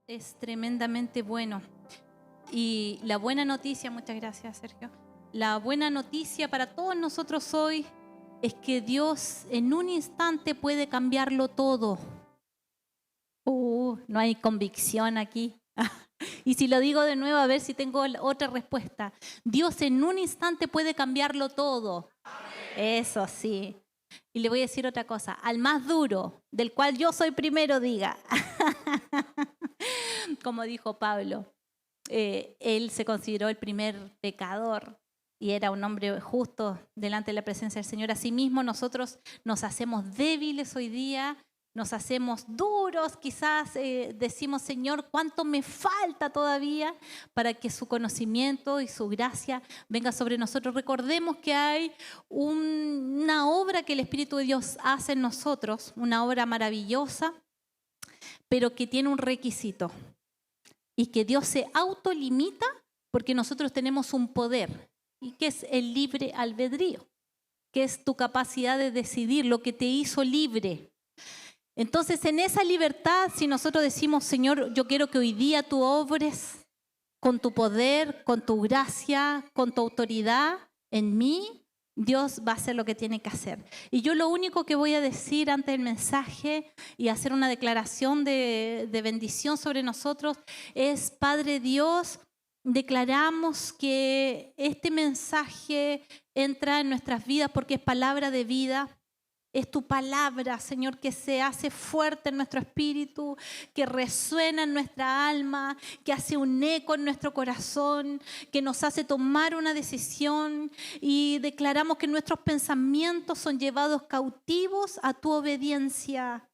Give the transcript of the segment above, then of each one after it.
es tremendamente bueno. Y la buena noticia, muchas gracias, Sergio. La buena noticia para todos nosotros hoy es que Dios en un instante puede cambiarlo todo. No hay convicción aquí. Y si lo digo de nuevo, a ver si tengo otra respuesta. Dios en un instante puede cambiarlo todo. Eso sí. Y le voy a decir otra cosa. Al más duro, del cual yo soy primero, diga. Como dijo Pablo, él se consideró el primer pecador y era un hombre justo delante de la presencia del Señor. Asimismo, nosotros nos hacemos débiles hoy día, nos hacemos duros, quizás decimos, Señor, ¿cuánto me falta todavía para que su conocimiento y su gracia venga sobre nosotros? Recordemos que hay una obra que el Espíritu de Dios hace en nosotros, una obra maravillosa, pero que tiene un requisito. Y que Dios se autolimita porque nosotros tenemos un poder, y que es el libre albedrío, que es tu capacidad de decidir, lo que te hizo libre. Entonces, en esa libertad, si nosotros decimos, Señor, yo quiero que hoy día tú obres con tu poder, con tu gracia, con tu autoridad en mí, Dios va a hacer lo que tiene que hacer. Y yo lo único que voy a decir antes del mensaje y hacer una declaración de bendición sobre nosotros es, Padre Dios, declaramos que este mensaje entra en nuestras vidas porque es palabra de vida. Es tu palabra, Señor, que se hace fuerte en nuestro espíritu, que resuena en nuestra alma, que hace un eco en nuestro corazón, que nos hace tomar una decisión, y declaramos que nuestros pensamientos son llevados cautivos a tu obediencia.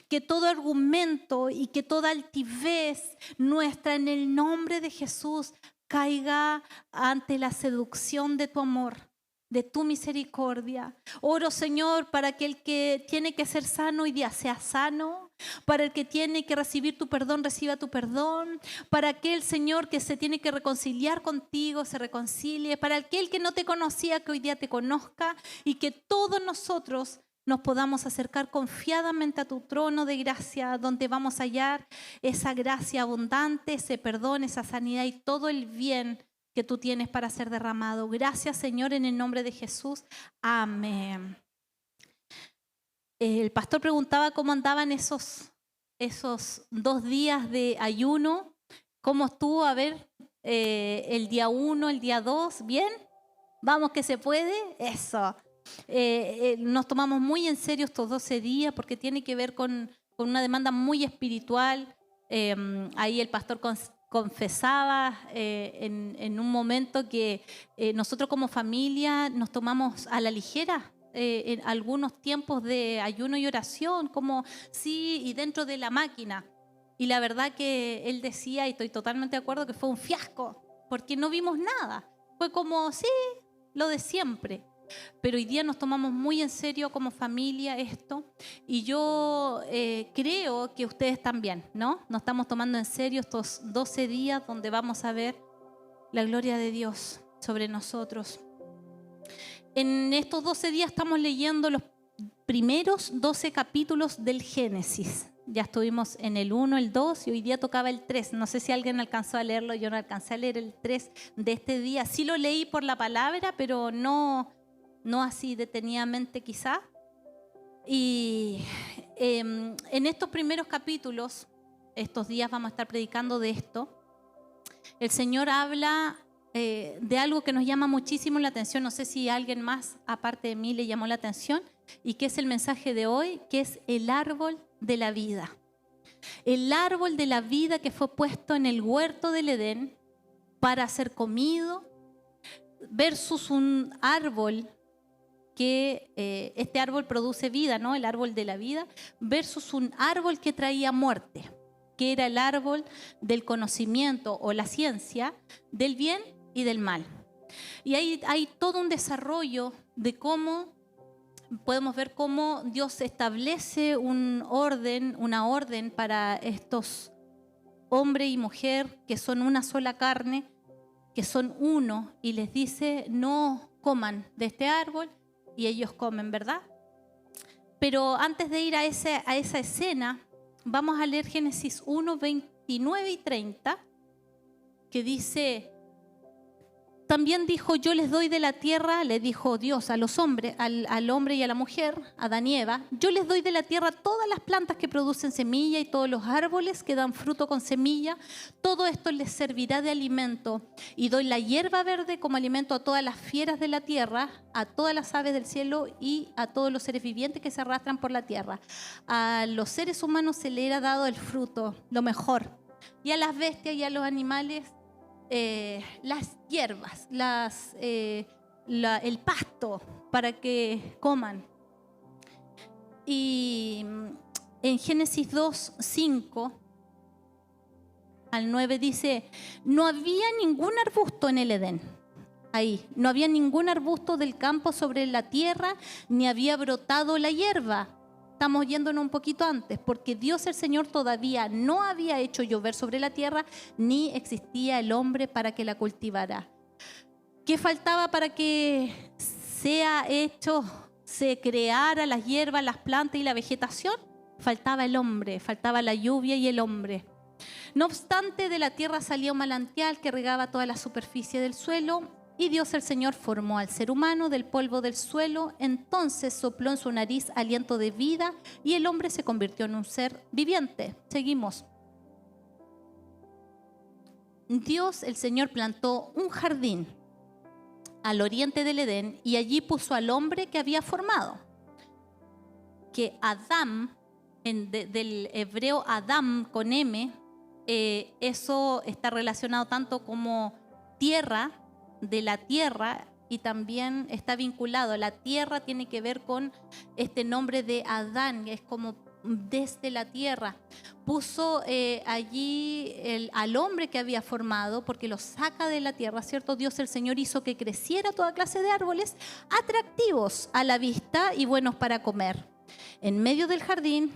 Que todo argumento y que toda altivez nuestra en el nombre de Jesús caiga ante la seducción de tu amor, de tu misericordia. Oro, Señor, para que el que tiene que ser sano hoy día sea sano, para el que tiene que recibir tu perdón, reciba tu perdón, para aquel, Señor, que se tiene que reconciliar contigo, se reconcilie, para aquel que no te conocía, que hoy día te conozca, y que todos nosotros nos podamos acercar confiadamente a tu trono de gracia, donde vamos a hallar esa gracia abundante, ese perdón, esa sanidad y todo el bien que tú tienes para ser derramado. Gracias, Señor, en el nombre de Jesús. Amén. El pastor preguntaba cómo andaban esos 2 días de ayuno. ¿Cómo estuvo? A ver, el día 1, el día 2, ¿bien? Vamos que se puede, eso. Nos tomamos muy en serio estos 12 días porque tiene que ver con una demanda muy espiritual. Ahí el pastor confesaba en un momento que nosotros como familia nos tomamos a la ligera en algunos tiempos de ayuno y oración, como sí, y dentro de la máquina. Y la verdad que él decía, y estoy totalmente de acuerdo, que fue un fiasco, porque no vimos nada. Fue como, sí, lo de siempre. Pero hoy día nos tomamos muy en serio como familia esto, y yo creo que ustedes también, ¿no? Nos estamos tomando en serio estos 12 días donde vamos a ver la gloria de Dios sobre nosotros. En estos 12 días estamos leyendo los primeros 12 capítulos del Génesis. Ya estuvimos en el 1, el 2 y hoy día tocaba el 3. No sé si alguien alcanzó a leerlo, yo no alcancé a leer el 3 de este día. Sí lo leí por la palabra, pero no así detenidamente quizá. Y en estos primeros capítulos, estos días vamos a estar predicando de esto. El Señor habla de algo que nos llama muchísimo la atención. No sé si a alguien más, aparte de mí, le llamó la atención, y que es el mensaje de hoy, que es el árbol de la vida. El árbol de la vida que fue puesto en el huerto del Edén para ser comido, versus un árbol que este árbol produce vida, ¿no? El árbol de la vida, versus un árbol que traía muerte, que era el árbol del conocimiento o la ciencia del bien y del mal. Y ahí hay todo un desarrollo de cómo podemos ver cómo Dios establece una orden para estos hombre y mujer que son una sola carne, que son uno, y les dice no coman de este árbol, y ellos comen, ¿verdad? Pero antes de ir a esa escena, vamos a leer Génesis 1, 29 y 30, que dice: también dijo, yo les doy de la tierra, le dijo Dios a los hombres, al hombre y a la mujer, Adán y Eva, yo les doy de la tierra todas las plantas que producen semilla y todos los árboles que dan fruto con semilla, todo esto les servirá de alimento. Y doy la hierba verde como alimento a todas las fieras de la tierra, a todas las aves del cielo y a todos los seres vivientes que se arrastran por la tierra. A los seres humanos se les ha dado el fruto, lo mejor, y a las bestias y a los animales las hierbas, el pasto para que coman. Y en Génesis 2, 5 al 9 dice: no había ningún arbusto en el Edén. Ahí, no había ningún arbusto del campo sobre la tierra, ni había brotado la hierba. Estamos yéndonos un poquito antes, porque Dios el Señor todavía no había hecho llover sobre la tierra, ni existía el hombre para que la cultivara. ¿Qué faltaba para que se creara las hierbas, las plantas y la vegetación? Faltaba el hombre, faltaba la lluvia y el hombre. No obstante, de la tierra salía un manantial que regaba toda la superficie del suelo. Y Dios el Señor formó al ser humano del polvo del suelo, entonces sopló en su nariz aliento de vida y el hombre se convirtió en un ser viviente. Seguimos. Dios el Señor plantó un jardín al oriente del Edén y allí puso al hombre que había formado. Que Adam, del hebreo Adam con M, eso está relacionado tanto como tierra, de la tierra, y también está vinculado. La tierra tiene que ver con este nombre de Adán, es como desde la tierra. Puso allí al hombre que había formado, porque lo saca de la tierra, ¿cierto? Dios el Señor hizo que creciera toda clase de árboles atractivos a la vista y buenos para comer. En medio del jardín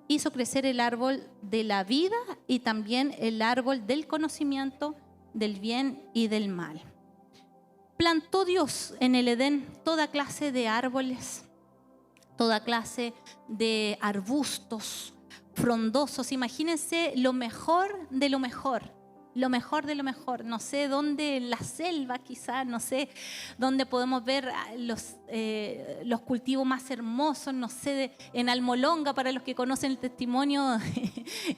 hizo crecer el árbol de la vida y también el árbol del conocimiento del bien y del mal. Plantó Dios en el Edén toda clase de árboles, toda clase de arbustos frondosos. Imagínense lo mejor de lo mejor, lo mejor de lo mejor. No sé dónde, en la selva quizás, no sé dónde podemos ver los cultivos más hermosos, no sé, en Almolonga, para los que conocen el testimonio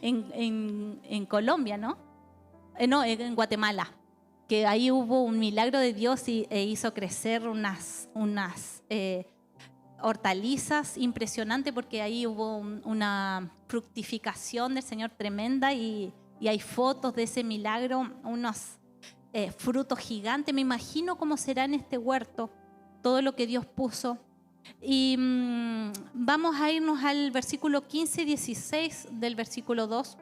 en Colombia, ¿no? No, en Guatemala, que ahí hubo un milagro de Dios e hizo crecer unas hortalizas impresionantes, porque ahí hubo una fructificación del Señor tremenda y hay fotos de ese milagro, unos frutos gigantes. Me imagino cómo será en este huerto todo lo que Dios puso. Y vamos a irnos al versículo 15 y 16 del versículo 2.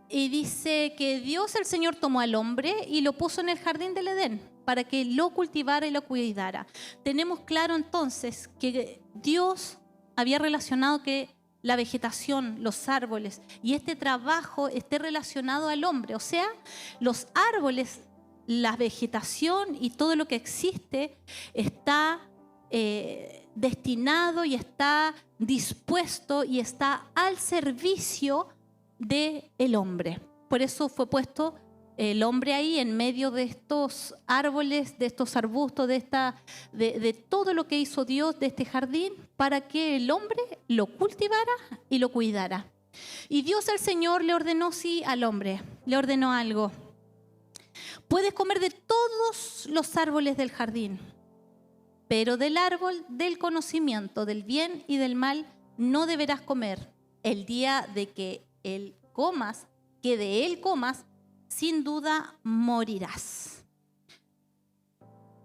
Y dice que Dios el Señor tomó al hombre y lo puso en el jardín del Edén para que lo cultivara y lo cuidara. Tenemos claro entonces que Dios había relacionado que la vegetación, los árboles y este trabajo esté relacionado al hombre. O sea, los árboles, la vegetación y todo lo que existe está destinado y está dispuesto y está al servicio del hombre. Por eso fue puesto el hombre ahí en medio de estos árboles, de estos arbustos, de todo lo que hizo Dios, de este jardín, para que el hombre lo cultivara y lo cuidara. Y Dios el Señor le ordenó sí al hombre, le ordenó algo: puedes comer de todos los árboles del jardín, pero del árbol del conocimiento del bien y del mal no deberás comer. El día de que de él comas, sin duda morirás.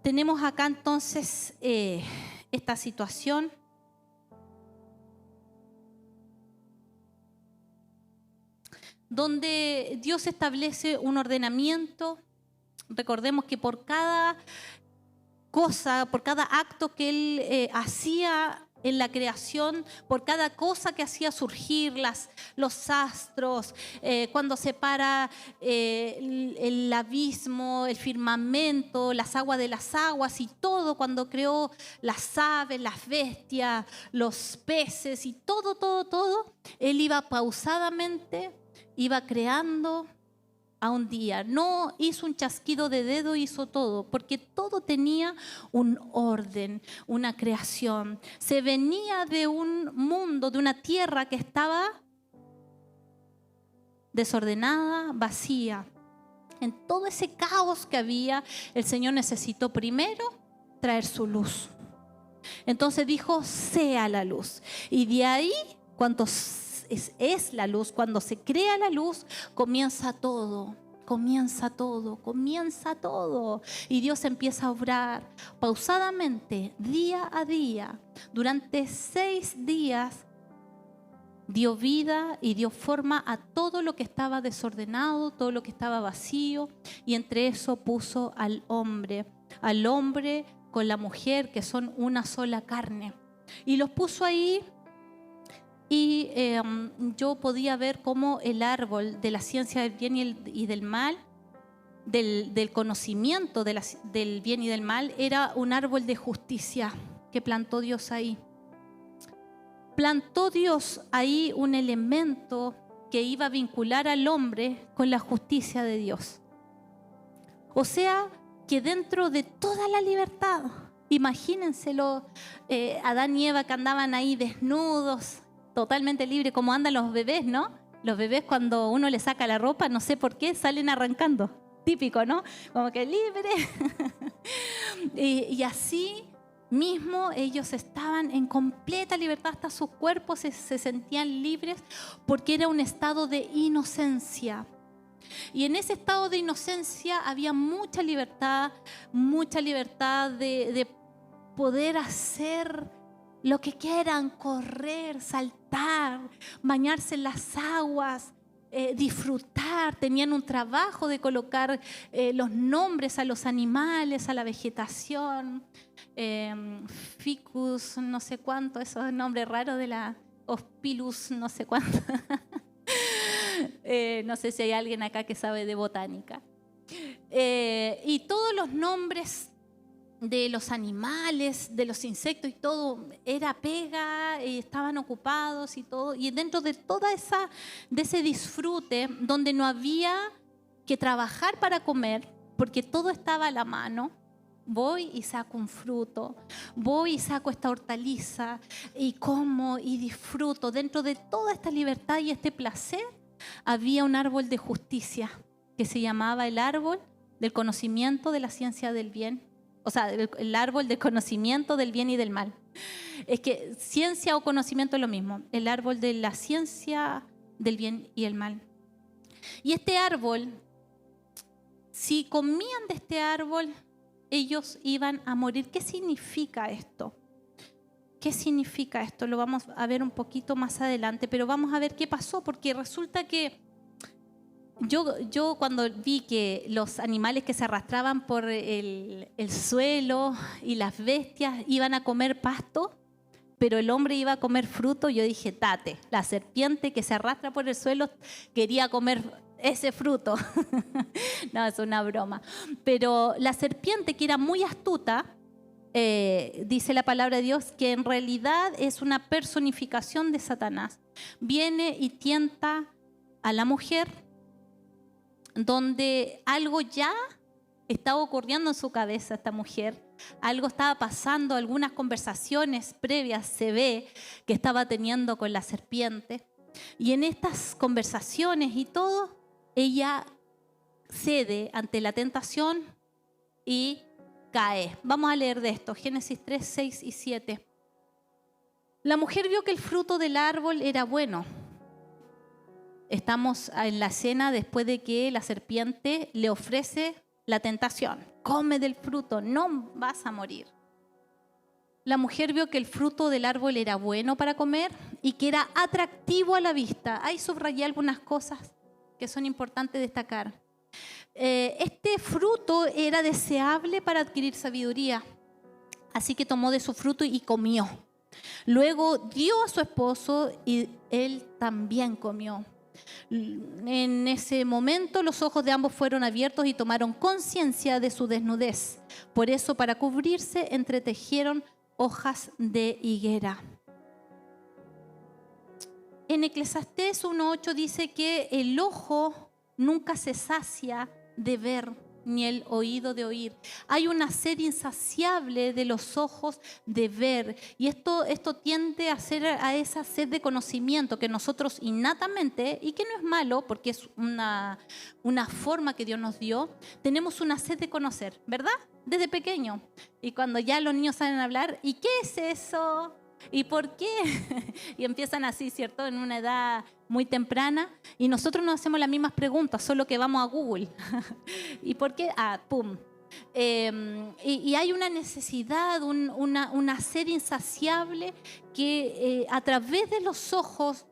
Tenemos acá entonces esta situación. Donde Dios establece un ordenamiento. Recordemos que por cada cosa, por cada acto que Él hacía, en la creación por cada cosa que hacía surgir, los astros, cuando separa el abismo, el firmamento, las aguas de las aguas y todo, cuando creó las aves, las bestias, los peces y todo, Él iba pausadamente, iba creando a un día. No hizo un chasquido de dedo, hizo todo, porque todo tenía un orden, una creación. Se venía de un mundo, de una tierra que estaba desordenada, vacía. En todo ese caos que había, el Señor necesitó primero traer su luz. Entonces dijo, sea la luz. Y de ahí, cuando es la luz, cuando se crea la luz, comienza todo. Y Dios empieza a obrar pausadamente, día a día. Durante 6 días dio vida y dio forma a todo lo que estaba desordenado, todo lo que estaba vacío. Y entre eso puso al hombre con la mujer, que son una sola carne. Y los puso ahí. Y yo podía ver cómo el árbol de la ciencia del bien y del mal, del conocimiento del bien y del mal, era un árbol de justicia que plantó Dios ahí. Plantó Dios ahí un elemento que iba a vincular al hombre con la justicia de Dios. O sea, que dentro de toda la libertad, imagínenselo, Adán y Eva que andaban ahí desnudos, totalmente libre, como andan los bebés, ¿no? Los bebés cuando uno les saca la ropa, no sé por qué, salen arrancando. Típico, ¿no? Como que libre. y así mismo ellos estaban en completa libertad, hasta sus cuerpos se sentían libres porque era un estado de inocencia. Y en ese estado de inocencia había mucha libertad de poder hacer lo que quieran, correr, saltar, bañarse en las aguas, disfrutar. Tenían un trabajo de colocar los nombres a los animales, a la vegetación. Ficus, no sé cuánto, esos nombres raros de la Hospilus, no sé cuánto. No sé si hay alguien acá que sabe de botánica. Y todos los nombres de los animales, de los insectos y todo, era pega, estaban ocupados y todo. Y dentro de de ese disfrute, donde no había que trabajar para comer, porque todo estaba a la mano, voy y saco un fruto, voy y saco esta hortaliza y como y disfruto. Dentro de toda esta libertad y este placer, había un árbol de justicia que se llamaba el árbol del conocimiento de la ciencia del bien. O sea, el árbol del conocimiento del bien y del mal. Es que ciencia o conocimiento es lo mismo. El árbol de la ciencia del bien y el mal. Y este árbol, si comían de este árbol, ellos iban a morir. ¿Qué significa esto? ¿Qué significa esto? Lo vamos a ver un poquito más adelante, pero vamos a ver qué pasó, porque resulta que yo cuando vi que los animales que se arrastraban por el suelo y las bestias iban a comer pasto, pero el hombre iba a comer fruto, yo dije, tate, la serpiente que se arrastra por el suelo quería comer ese fruto. No, es una broma. Pero la serpiente, que era muy astuta, dice la palabra de Dios que en realidad es una personificación de Satanás. Viene y tienta a la mujer, donde algo ya estaba ocurriendo en su cabeza, esta mujer. Algo estaba pasando, algunas conversaciones previas se ve que estaba teniendo con la serpiente. Y en estas conversaciones y todo, ella cede ante la tentación y cae. Vamos a leer de esto, Génesis 3, 6 y 7. La mujer vio que el fruto del árbol era bueno. Estamos en la escena después de que la serpiente le ofrece la tentación. Come del fruto, no vas a morir. La mujer vio que el fruto del árbol era bueno para comer y que era atractivo a la vista. Ahí subrayé algunas cosas que son importantes destacar. Este fruto era deseable para adquirir sabiduría, así que tomó de su fruto y comió. Luego dio a su esposo y él también comió. En ese momento los ojos de ambos fueron abiertos y tomaron conciencia de su desnudez. Por eso, para cubrirse, entretejieron hojas de higuera. En Eclesiastés 1:8 dice que el ojo nunca se sacia de ver, ni el oído de oír. Hay una sed insaciable de los ojos de ver. Y esto tiende a ser a esa sed de conocimiento que nosotros innatamente, y que no es malo porque es una forma que Dios nos dio, tenemos una sed de conocer, ¿verdad? Desde pequeño. Y cuando ya los niños saben hablar, ¿y qué es eso? ¿Y por qué? Y empiezan así, ¿cierto? En una edad muy temprana. Y nosotros nos hacemos las mismas preguntas, solo que vamos a Google. ¿Y por qué? ¡Pum! Y hay una necesidad, una sed insaciable que a través de los ojos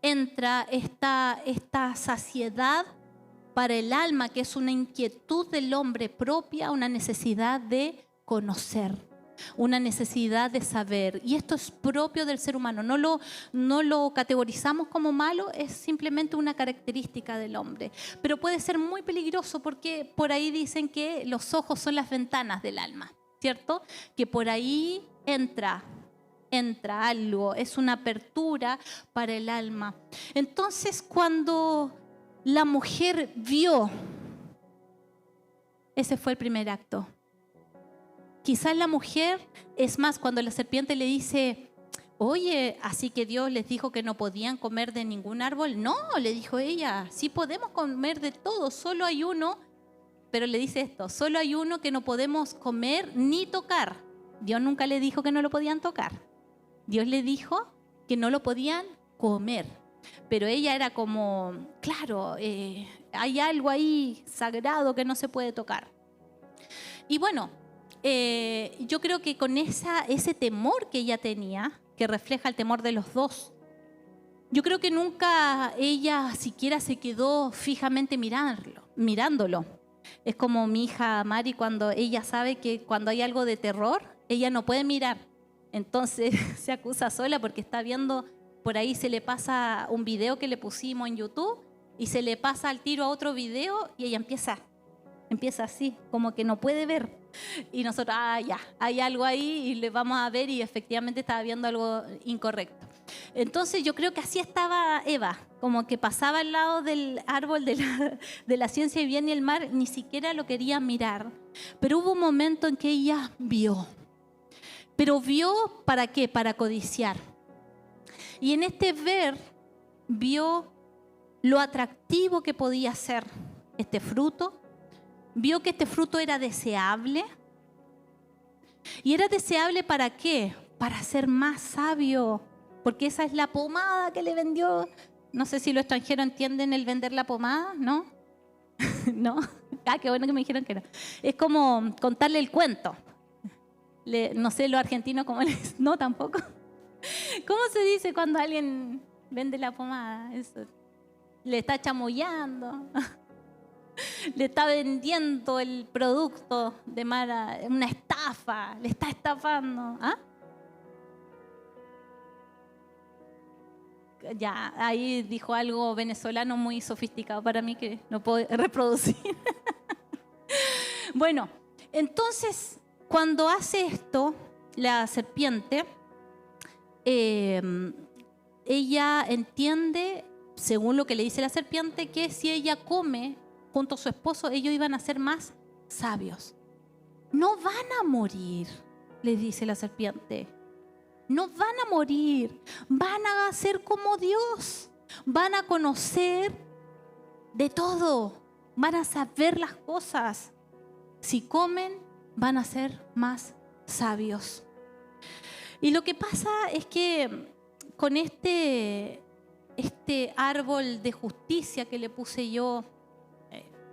entra esta saciedad para el alma, que es una inquietud del hombre propia, una necesidad de conocer. Una necesidad de saber, y esto es propio del ser humano, no lo categorizamos como malo, es simplemente una característica del hombre, pero puede ser muy peligroso porque por ahí dicen que los ojos son las ventanas del alma, ¿cierto? Que por ahí entra algo, es una apertura para el alma. Entonces, cuando la mujer vio, ese fue el primer acto. Quizás la mujer, es más, cuando la serpiente le dice, oye, así que Dios les dijo que no podían comer de ningún árbol. No, le dijo ella, sí podemos comer de todo, solo hay uno, pero le dice esto, solo hay uno que no podemos comer ni tocar. Dios nunca le dijo que no lo podían tocar. Dios le dijo que no lo podían comer. Pero ella era como, claro, hay algo ahí sagrado que no se puede tocar. Y bueno, yo creo que con ese temor que ella tenía, que refleja el temor de los dos, yo creo que nunca ella siquiera se quedó fijamente mirándolo. Es como mi hija Mari, cuando ella sabe que cuando hay algo de terror, ella no puede mirar. Entonces se acusa sola porque está viendo, por ahí se le pasa un video que le pusimos en YouTube y se le pasa al tiro a otro video y ella empieza así, como que no puede ver. Y nosotros, ya, hay algo ahí y le vamos a ver y efectivamente estaba viendo algo incorrecto. Entonces yo creo que así estaba Eva, como que pasaba al lado del árbol de la ciencia del bien y el mal, ni siquiera lo quería mirar. Pero hubo un momento en que ella vio. Pero vio ¿para qué? Para codiciar. Y en este ver, vio lo atractivo que podía ser este fruto. Vio que este fruto era deseable. ¿Y era deseable para qué? Para ser más sabio. Porque esa es la pomada que le vendió. No sé si los extranjeros entienden el vender la pomada, ¿no? ¿No? Qué bueno que me dijeron que no. Es como contarle el cuento. No sé, los argentinos cómo les... No, tampoco. ¿Cómo se dice cuando alguien vende la pomada? Eso. Le está chamullando. Le está vendiendo el producto de mala, una estafa, le está estafando. ¿Ah? Ya, ahí dijo algo venezolano muy sofisticado para mí que no puedo reproducir. Bueno, entonces, cuando hace esto, la serpiente, ella entiende, según lo que le dice la serpiente, que si ella come junto a su esposo, ellos iban a ser más sabios. No van a morir, le dice la serpiente. No van a morir, van a ser como Dios. Van a conocer de todo, van a saber las cosas. Si comen, van a ser más sabios. Y lo que pasa es que con este árbol de justicia que le puse yo,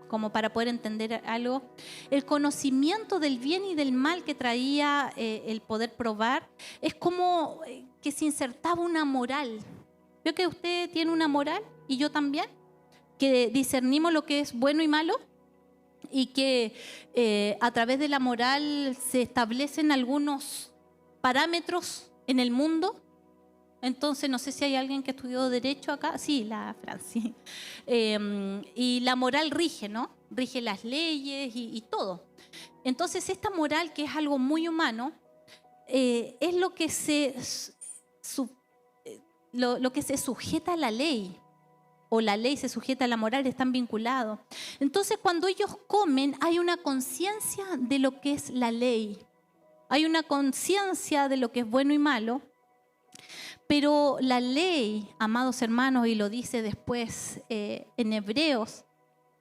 como para poder entender algo, el conocimiento del bien y del mal que traía el poder probar, es como que se insertaba una moral. ¿Veo que usted tiene una moral y yo también? Que discernimos lo que es bueno y malo y que a través de la moral se establecen algunos parámetros en el mundo. Entonces, no sé si hay alguien que estudió Derecho acá. Sí, la Franci. Y la moral rige, ¿no? Rige las leyes y todo. Entonces, esta moral, que es algo muy humano, es lo que lo que se sujeta a la ley. O la ley se sujeta a la moral, están vinculados. Entonces, cuando ellos comen, hay una conciencia de lo que es la ley. Hay una conciencia de lo que es bueno y malo. Pero la ley, amados hermanos, y lo dice después en Hebreos,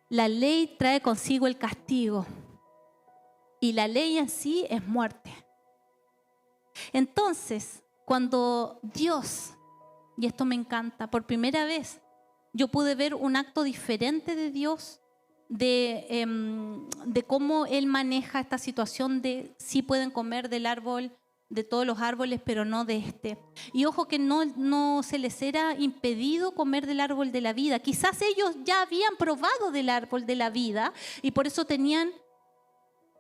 la ley trae consigo el castigo. Y la ley en sí es muerte. Entonces, cuando Dios, y esto me encanta, por primera vez, yo pude ver un acto diferente de Dios, de cómo Él maneja esta situación de si pueden comer del árbol, de todos los árboles, pero no de este. Y ojo que no se les era impedido comer del árbol de la vida. Quizás ellos ya habían probado del árbol de la vida y por eso tenían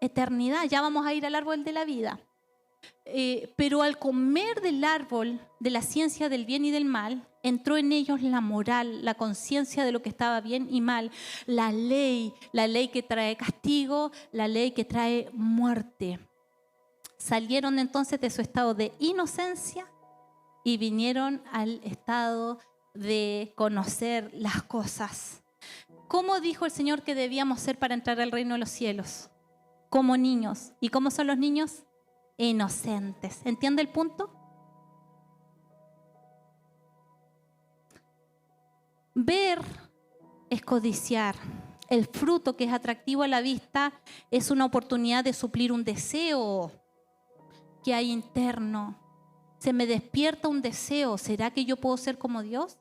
eternidad. Ya vamos a ir al árbol de la vida. Pero al comer del árbol de la ciencia del bien y del mal, entró en ellos la moral, la conciencia de lo que estaba bien y mal, la ley que trae castigo, la ley que trae muerte. Salieron entonces de su estado de inocencia y vinieron al estado de conocer las cosas. ¿Cómo dijo el Señor que debíamos ser para entrar al reino de los cielos? Como niños. ¿Y cómo son los niños? Inocentes. ¿Entiende el punto? Ver es codiciar. El fruto que es atractivo a la vista es una oportunidad de suplir un deseo que hay interno. Se me despierta un deseo. ¿Será que yo puedo ser como Dios?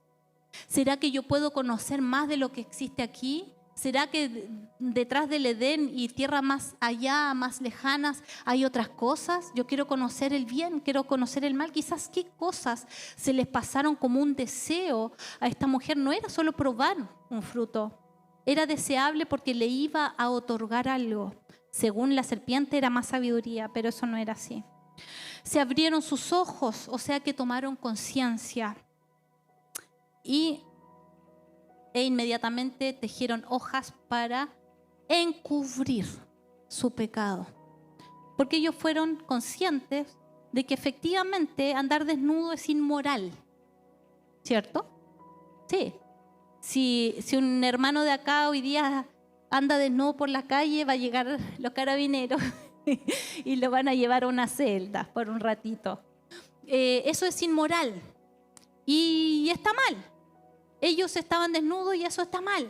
¿Será que yo puedo conocer más de lo que existe aquí? ¿Será que detrás del Edén y tierra más allá, más lejanas, hay otras cosas? Yo quiero conocer el bien, quiero conocer el mal. Quizás qué cosas se les pasaron como un deseo a esta mujer. No era solo probar un fruto. Era deseable porque le iba a otorgar algo. Según la serpiente era más sabiduría, pero eso no era así. Se abrieron sus ojos, o sea que tomaron conciencia. E inmediatamente tejieron hojas para encubrir su pecado. Porque ellos fueron conscientes de que efectivamente andar desnudo es inmoral. ¿Cierto? Sí. Si un hermano de acá hoy día anda desnudo por la calle, va a llegar los carabineros y lo van a llevar a una celda por un ratito. Eso es inmoral y está mal. Ellos estaban desnudos y eso está mal.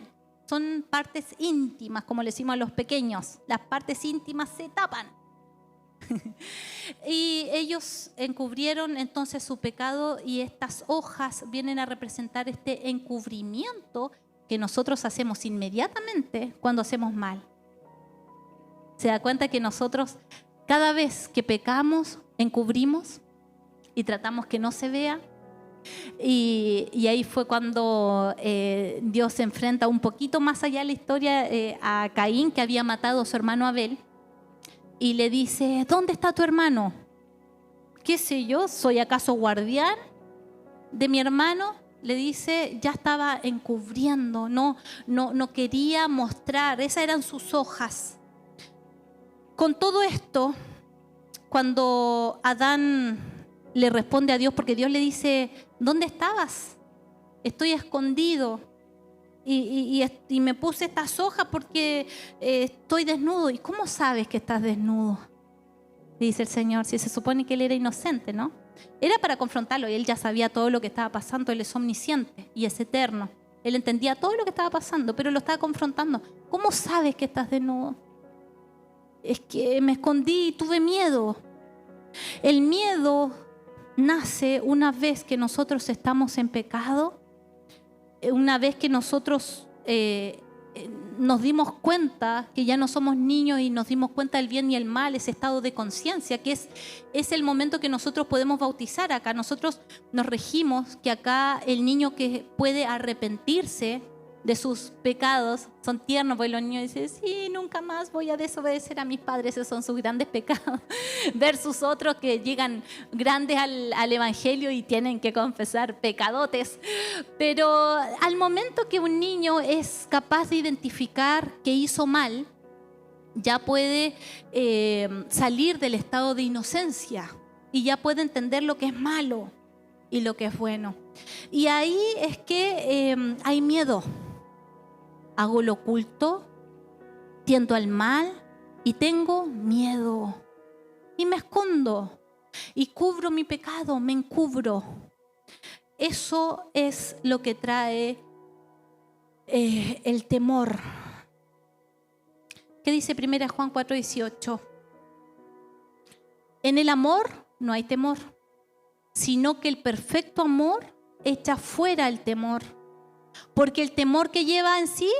Son partes íntimas, como le decimos a los pequeños. Las partes íntimas se tapan. Y ellos encubrieron entonces su pecado y estas hojas vienen a representar este encubrimiento que nosotros hacemos inmediatamente cuando hacemos mal. Se da cuenta que nosotros cada vez que pecamos, encubrimos y tratamos que no se vea. Y ahí fue cuando Dios se enfrenta un poquito más allá de la historia a Caín, que había matado a su hermano Abel, y le dice: ¿dónde está tu hermano? ¿Qué sé yo? ¿Soy acaso guardián de mi hermano? Le dice, ya estaba encubriendo, no quería mostrar, esas eran sus hojas. Con todo esto, cuando Adán le responde a Dios, porque Dios le dice: ¿dónde estabas? Estoy escondido y me puse estas hojas porque estoy desnudo. ¿Y cómo sabes que estás desnudo? Dice el Señor, si se supone que él era inocente, ¿no? Era para confrontarlo y él ya sabía todo lo que estaba pasando. Él es omnisciente y es eterno. Él entendía todo lo que estaba pasando, pero lo estaba confrontando. ¿Cómo sabes que estás desnudo? Es que me escondí y tuve miedo. El miedo nace una vez que nosotros estamos en pecado, una vez que nosotros nos dimos cuenta que ya no somos niños y nos dimos cuenta del bien y el mal, ese estado de conciencia, que es el momento que nosotros podemos bautizar acá. Nosotros nos regimos que acá el niño que puede arrepentirse de sus pecados. Son tiernos, porque los niños dicen, sí, nunca más voy a desobedecer a mis padres, esos son sus grandes pecados. Versus otros que llegan grandes al Evangelio y tienen que confesar pecadotes. Pero al momento que un niño es capaz de identificar que hizo mal, ya puede salir del estado de inocencia y ya puede entender lo que es malo y lo que es bueno. Y ahí es que hay miedo. Hago lo oculto, tiendo al mal y tengo miedo. Y me escondo y cubro mi pecado, me encubro. Eso es lo que trae el temor. ¿Qué dice 1 Juan 4:18? En el amor no hay temor, sino que el perfecto amor echa fuera el temor. Porque el temor que lleva en sí,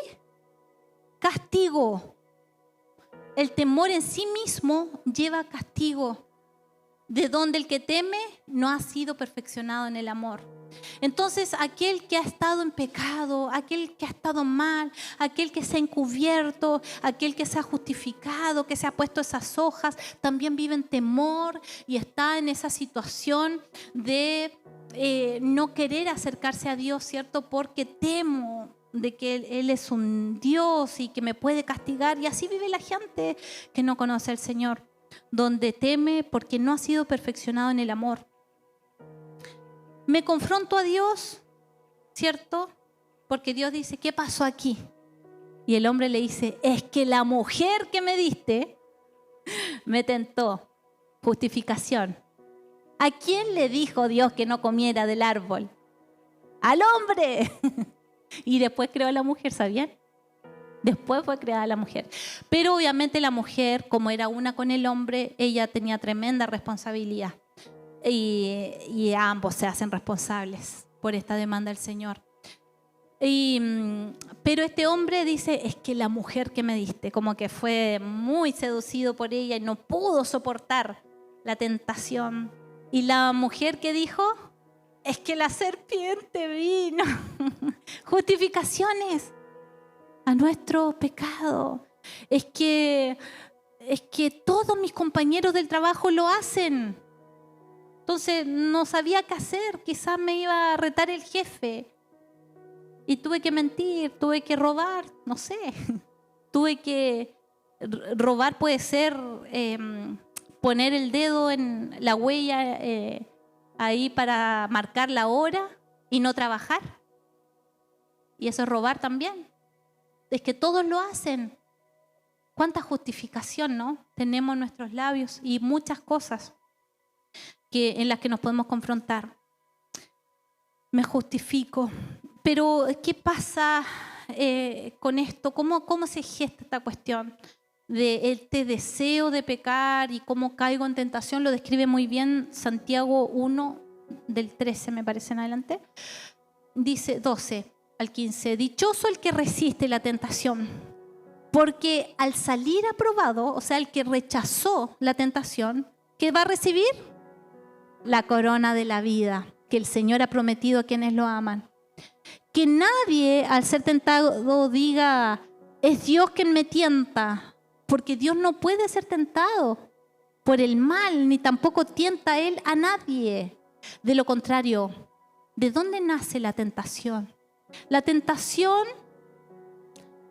castigo. El temor en sí mismo lleva castigo. De donde el que teme no ha sido perfeccionado en el amor. Entonces, aquel que ha estado en pecado, aquel que ha estado mal, aquel que se ha encubierto, aquel que se ha justificado, que se ha puesto esas hojas, también vive en temor y está en esa situación de no querer acercarse a Dios, ¿cierto? Porque temo de que Él es un Dios y que me puede castigar. Y así vive la gente que no conoce al Señor, donde teme porque no ha sido perfeccionado en el amor. Me confronto a Dios, ¿cierto? Porque Dios dice, ¿qué pasó aquí? Y el hombre le dice, es que la mujer que me diste me tentó. Justificación. ¿A quién le dijo Dios que no comiera del árbol? ¡Al hombre! Y después creó a la mujer, ¿sabían? Después fue creada la mujer. Pero obviamente la mujer, como era una con el hombre, ella tenía tremenda responsabilidad. Y ambos se hacen responsables por esta demanda del Señor. Pero este hombre dice, es que la mujer que me diste, como que fue muy seducido por ella y no pudo soportar la tentación. Y la mujer que dijo, es que la serpiente vino. Justificaciones a nuestro pecado. Es que todos mis compañeros del trabajo lo hacen. Entonces no sabía qué hacer, quizás me iba a retar el jefe. Y tuve que mentir, tuve que robar, no sé. Tuve que robar, puede ser poner el dedo en la huella ahí para marcar la hora y no trabajar. Y eso es robar también. Es que todos lo hacen. Cuánta justificación, ¿no? Tenemos en nuestros labios y muchas cosas en las que nos podemos confrontar. Me justifico. Pero, ¿qué pasa con esto? ¿Cómo se gesta esta cuestión de este deseo de pecar y cómo caigo en tentación? Lo describe muy bien Santiago 1, del 13, me parece en adelante. Dice 12 al 15. Dichoso el que resiste la tentación, porque al salir aprobado, o sea, el que rechazó la tentación, ¿qué va a recibir? La corona de la vida que el Señor ha prometido a quienes lo aman. Que nadie al ser tentado diga, es Dios quien me tienta, porque Dios no puede ser tentado por el mal, ni tampoco tienta Él a nadie. De lo contrario, ¿de dónde nace la tentación? La tentación,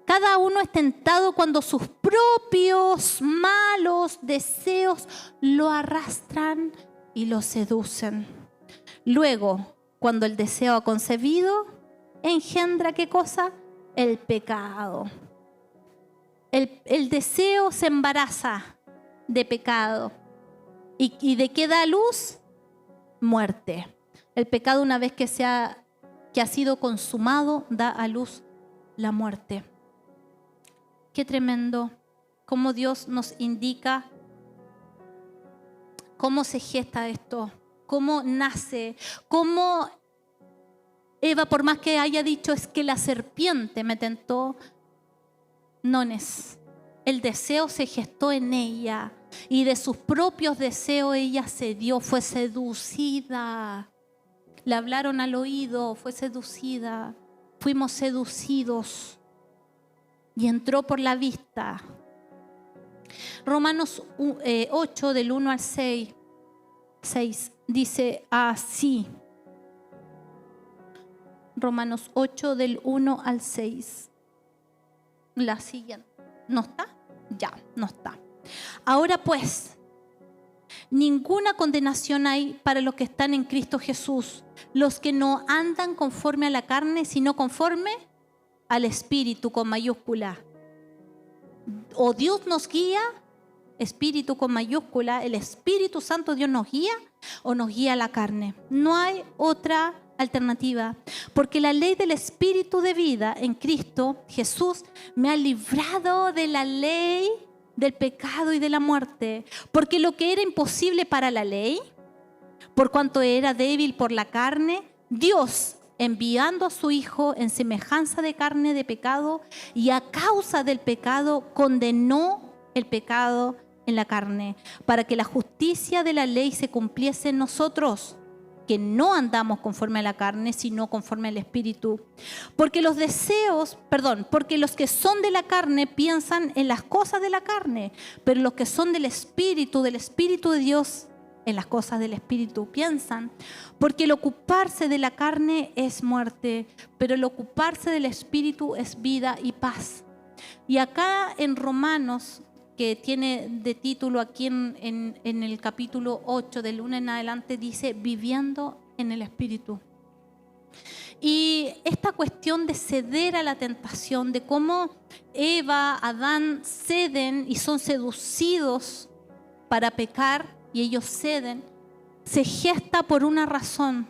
cada uno es tentado cuando sus propios malos deseos lo arrastran y lo seducen. Luego, cuando el deseo ha concebido, engendra ¿qué cosa? El pecado. El deseo se embaraza de pecado. ¿Y de qué da luz? Muerte. El pecado, una vez que ha sido consumado, da a luz la muerte. Qué tremendo cómo Dios nos indica cómo se gesta esto, cómo nace, cómo Eva, por más que haya dicho es que la serpiente me tentó, nones. El deseo se gestó en ella y de sus propios deseos ella se dio, fue seducida. Le hablaron al oído, fue seducida fuimos seducidos y entró por la vista. Romanos 8 del 1 al 6 dice así. Romanos 8 del 1 al 6. La siguiente. ¿No está? Ya, no está. Ahora pues, ninguna condenación hay para los que están en Cristo Jesús, los que no andan conforme a la carne, sino conforme al Espíritu con mayúscula. O Dios nos guía, Espíritu con mayúscula, el Espíritu Santo Dios nos guía o nos guía la carne. No hay otra alternativa, porque la ley del Espíritu de vida en Cristo Jesús me ha librado de la ley del pecado y de la muerte, porque lo que era imposible para la ley, por cuanto era débil por la carne, Dios, enviando a su Hijo en semejanza de carne de pecado, y a causa del pecado condenó el pecado en la carne, para que la justicia de la ley se cumpliese en nosotros, que no andamos conforme a la carne, sino conforme al Espíritu. Porque los que son de la carne piensan en las cosas de la carne, pero los que son del Espíritu de Dios, en las cosas del Espíritu piensan. Porque el ocuparse de la carne es muerte, pero el ocuparse del Espíritu es vida y paz. Y acá en Romanos, que tiene de título aquí en el capítulo 8, del 1 en adelante, dice viviendo en el Espíritu. Y esta cuestión de ceder a la tentación, de cómo Eva, Adán ceden y son seducidos para pecar, y ellos ceden, se gesta por una razón,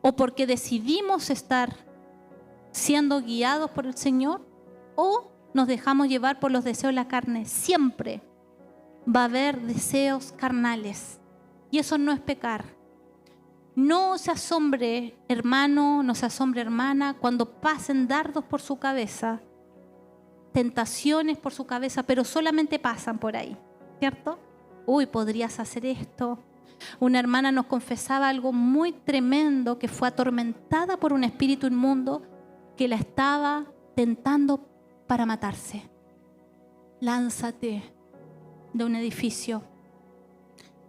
o porque decidimos estar siendo guiados por el Señor, o nos dejamos llevar por los deseos de la carne. Siempre va a haber deseos carnales, y eso no es pecar. No se asombre, hermano, no se asombre, hermana, cuando pasen dardos por su cabeza, tentaciones por su cabeza, pero solamente pasan por ahí, ¿cierto? Uy, podrías hacer esto. Una hermana nos confesaba algo muy tremendo, que fue atormentada por un espíritu inmundo que la estaba tentando para matarse. Lánzate de un edificio.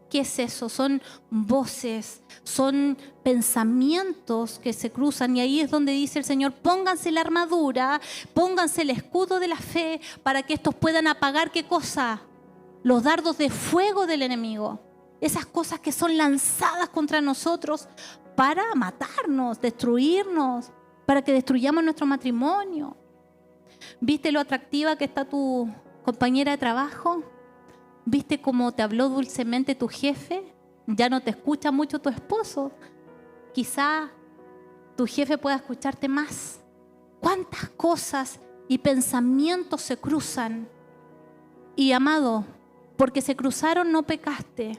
¿Qué es eso? Son voces, son pensamientos que se cruzan, y ahí es donde dice el Señor: pónganse la armadura, pónganse el escudo de la fe, para que estos puedan apagar, ¿qué cosa? Los dardos de fuego del enemigo. Esas cosas que son lanzadas contra nosotros para matarnos, destruirnos, para que destruyamos nuestro matrimonio. ¿Viste lo atractiva que está tu compañera de trabajo? ¿Viste cómo te habló dulcemente tu jefe? Ya no te escucha mucho tu esposo. Quizá tu jefe pueda escucharte más. ¿Cuántas cosas y pensamientos se cruzan? Y amado, porque se cruzaron no pecaste.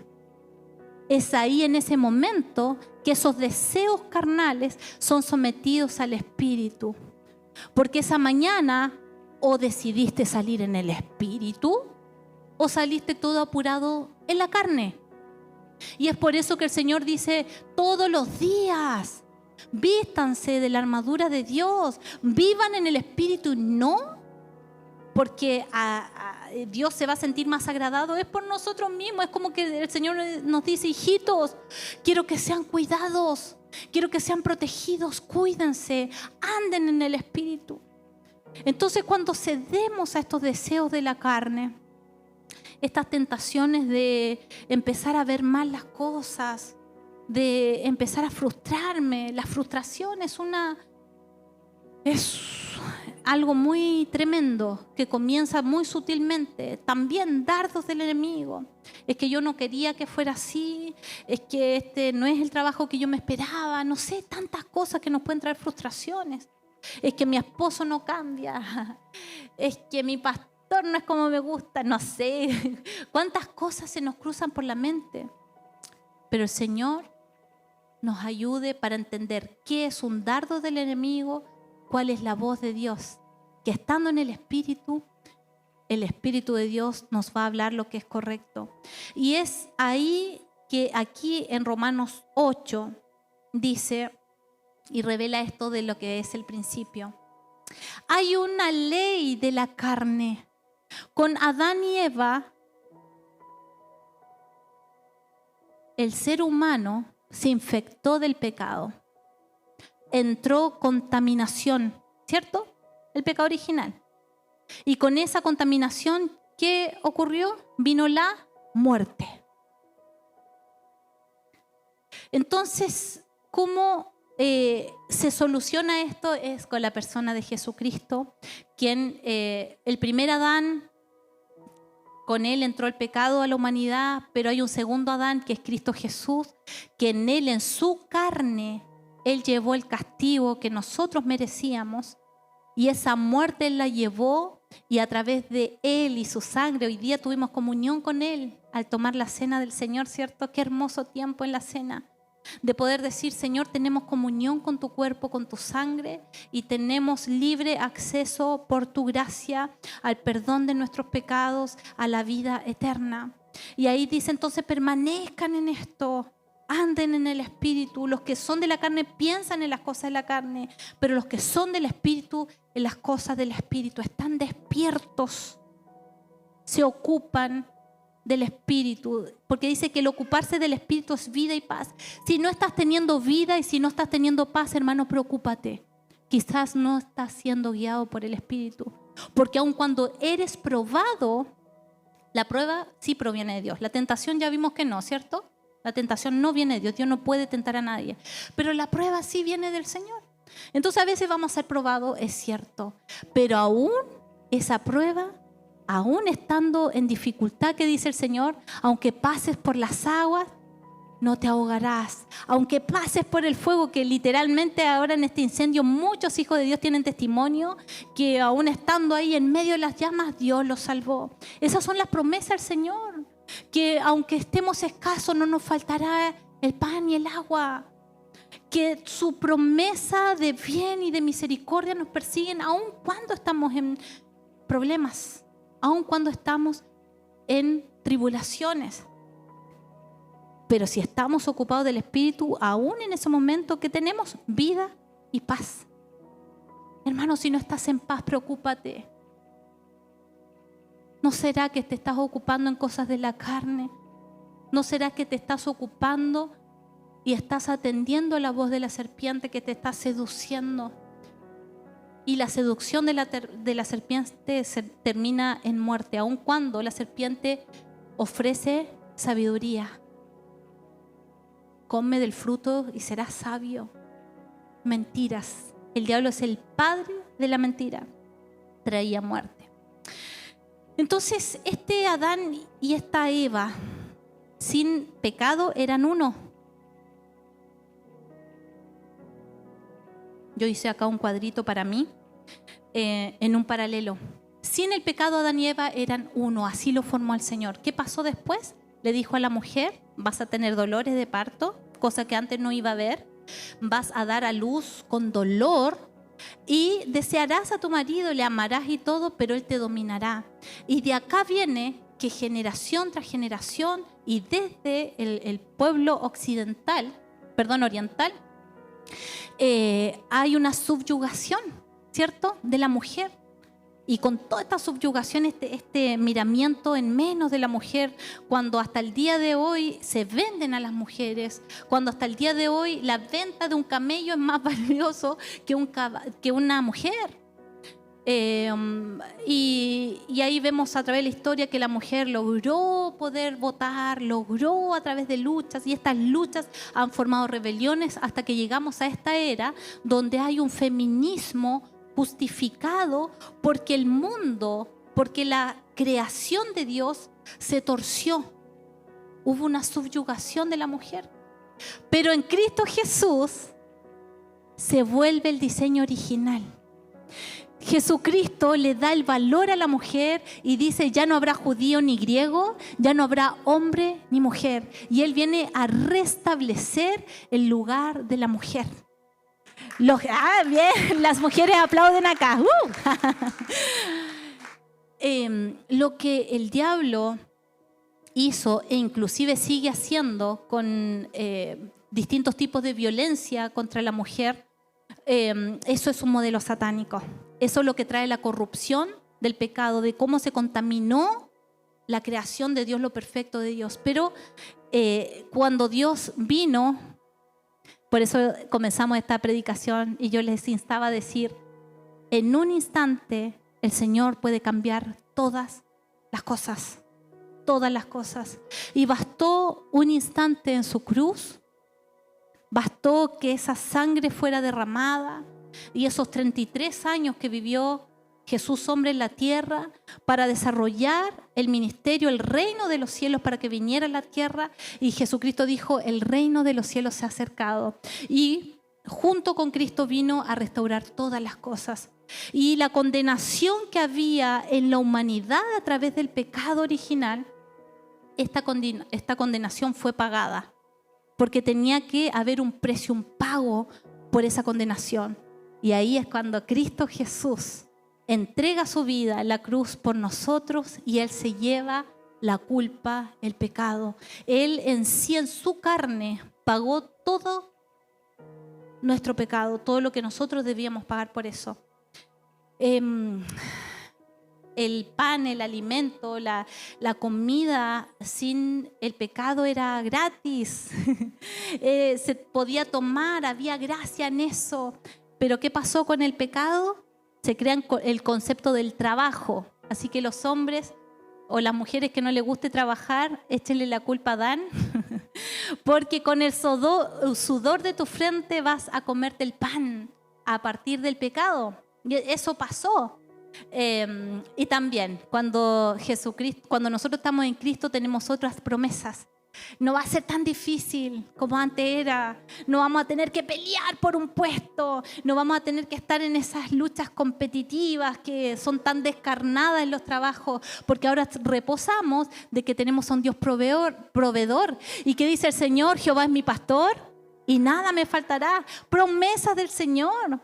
Es ahí, en ese momento, que esos deseos carnales son sometidos al Espíritu. Porque esa mañana o decidiste salir en el Espíritu o saliste todo apurado en la carne. Y es por eso que el Señor dice: todos los días vístanse de la armadura de Dios, vivan en el Espíritu. No porque Dios se va a sentir más agradado, es por nosotros mismos. Es como que el Señor nos dice: hijitos, quiero que sean cuidados, quiero que sean protegidos, cuídense, anden en el Espíritu. Entonces, cuando cedemos a estos deseos de la carne, estas tentaciones de empezar a ver mal las cosas, de empezar a frustrarme, la frustración es algo muy tremendo que comienza muy sutilmente. También dardos del enemigo. Es que yo no quería que fuera así, es que este no es el trabajo que yo me esperaba, no sé, tantas cosas que nos pueden traer frustraciones. Es que mi esposo no cambia, es que mi pastor no es como me gusta, no sé, cuántas cosas se nos cruzan por la mente. Pero el Señor nos ayude para entender qué es un dardo del enemigo, cuál es la voz de Dios, que estando en el Espíritu de Dios nos va a hablar lo que es correcto. Y es ahí que aquí en Romanos 8 dice: y revela esto de lo que es el principio. Hay una ley de la carne. Con Adán y Eva, el ser humano se infectó del pecado. Entró contaminación, ¿cierto? El pecado original. Y con esa contaminación, ¿qué ocurrió? Vino la muerte. Entonces, ¿cómo se soluciona esto? Es con la persona de Jesucristo, quien el primer Adán, con él entró el pecado a la humanidad, pero hay un segundo Adán que es Cristo Jesús, que en él, en su carne, él llevó el castigo que nosotros merecíamos, y esa muerte él la llevó, y a través de él y su sangre hoy día tuvimos comunión con él al tomar la cena del Señor, ¿cierto? Qué hermoso tiempo en la cena, de poder decir: Señor, tenemos comunión con tu cuerpo, con tu sangre, y tenemos libre acceso por tu gracia al perdón de nuestros pecados, a la vida eterna. Y ahí dice entonces: permanezcan en esto, anden en el Espíritu. Los que son de la carne piensan en las cosas de la carne, pero los que son del Espíritu, en las cosas del Espíritu. Están despiertos, se ocupan del Espíritu, porque dice que el ocuparse del Espíritu es vida y paz. Si no estás teniendo vida y si no estás teniendo paz, hermano, preocúpate. Quizás no estás siendo guiado por el Espíritu, porque aun cuando eres probado, la prueba sí proviene de Dios. La tentación ya vimos que no, ¿cierto? La tentación no viene de Dios. Dios no puede tentar a nadie, pero la prueba sí viene del Señor. Entonces a veces vamos a ser probados, es cierto, pero aún esa prueba, aún estando en dificultad, que dice el Señor, aunque pases por las aguas, no te ahogarás. Aunque pases por el fuego, que literalmente ahora en este incendio muchos hijos de Dios tienen testimonio que aún estando ahí en medio de las llamas, Dios los salvó. Esas son las promesas del Señor, que aunque estemos escasos no nos faltará el pan y el agua, que su promesa de bien y de misericordia nos persiguen aun cuando estamos en problemas, aun cuando estamos en tribulaciones. Pero si estamos ocupados del Espíritu, aún en ese momento que tenemos vida y paz. Hermano, si no estás en paz, preocúpate. ¿No será que te estás ocupando en cosas de la carne? ¿No será que te estás ocupando y estás atendiendo la voz de la serpiente que te está seduciendo? Y la seducción de la serpiente termina en muerte, aun cuando la serpiente ofrece sabiduría. Come del fruto y serás sabio. Mentiras. El diablo es el padre de la mentira. Traía muerte. Entonces, este Adán y esta Eva, sin pecado, eran uno. Yo hice acá un cuadrito para mí, en un paralelo. Sin el pecado, Adán y Eva eran uno, así lo formó el Señor. ¿Qué pasó después? Le dijo a la mujer: vas a tener dolores de parto, cosa que antes no iba a haber. Vas a dar a luz con dolor y desearás a tu marido, le amarás y todo, pero él te dominará. Y de acá viene que generación tras generación, y desde el pueblo oriental, hay una subyugación, ¿cierto?, de la mujer. Y con toda esta subyugación, este miramiento en menos de la mujer, cuando hasta el día de hoy se venden a las mujeres, cuando hasta el día de hoy la venta de un camello es más valioso que una mujer. Y ahí vemos a través de la historia que la mujer logró poder votar, logró a través de luchas, y estas luchas han formado rebeliones hasta que llegamos a esta era donde hay un feminismo justificado porque el mundo, porque la creación de Dios se torció. Hubo una subyugación de la mujer. Pero en Cristo Jesús se vuelve el diseño original. Jesucristo le da el valor a la mujer y dice: ya no habrá judío ni griego, ya no habrá hombre ni mujer. Y Él viene a restablecer el lugar de la mujer. Bien, las mujeres aplauden acá. Lo que el diablo hizo e inclusive sigue haciendo con distintos tipos de violencia contra la mujer, eso es un modelo satánico. Eso es lo que trae la corrupción del pecado, de cómo se contaminó la creación de Dios, lo perfecto de Dios. Pero cuando Dios vino, por eso comenzamos esta predicación y yo les instaba a decir, en un instante el Señor puede cambiar todas las cosas. Todas las cosas. Y bastó un instante en su cruz, bastó que esa sangre fuera derramada y esos 33 años que vivió Jesús hombre en la tierra para desarrollar el ministerio, el reino de los cielos para que viniera a la tierra. Y Jesucristo dijo, el reino de los cielos se ha acercado. Y junto con Cristo vino a restaurar todas las cosas. Y la condenación que había en la humanidad a través del pecado original, esta condenación fue pagada, porque tenía que haber un precio, un pago por esa condenación. Y ahí es cuando Cristo Jesús entrega su vida en la cruz por nosotros y Él se lleva la culpa, el pecado. Él en sí, en su carne, pagó todo nuestro pecado, todo lo que nosotros debíamos pagar por eso. El pan, el alimento, la comida sin el pecado era gratis. Se podía tomar, había gracia en eso. Pero ¿qué pasó con el pecado? Se crea el concepto del trabajo. Así que los hombres o las mujeres que no les guste trabajar, échenle la culpa a Adán. Porque con el sudor de tu frente vas a comerte el pan a partir del pecado. Y eso pasó. Y también cuando nosotros estamos en Cristo tenemos otras promesas. No va a ser tan difícil como antes era. No vamos a tener que pelear por un puesto. No vamos a tener que estar en esas luchas competitivas que son tan descarnadas en los trabajos, porque ahora reposamos de que tenemos a un Dios proveedor. Y que dice el Señor, Jehová es mi pastor y nada me faltará. Promesas del Señor.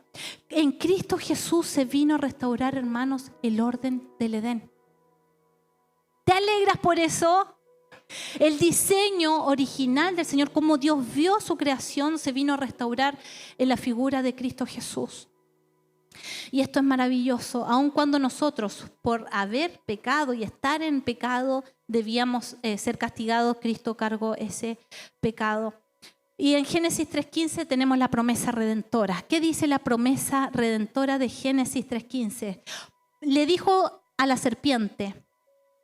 En Cristo Jesús se vino a restaurar, hermanos, el orden del Edén. ¿Te alegras por eso? El diseño original del Señor, como Dios vio su creación, se vino a restaurar en la figura de Cristo Jesús. Y esto es maravilloso. Aun cuando nosotros, por haber pecado y estar en pecado, debíamos ser castigados, Cristo cargó ese pecado. Y en Génesis 3.15 tenemos la promesa redentora. ¿Qué dice la promesa redentora de Génesis 3.15? Le dijo a la serpiente,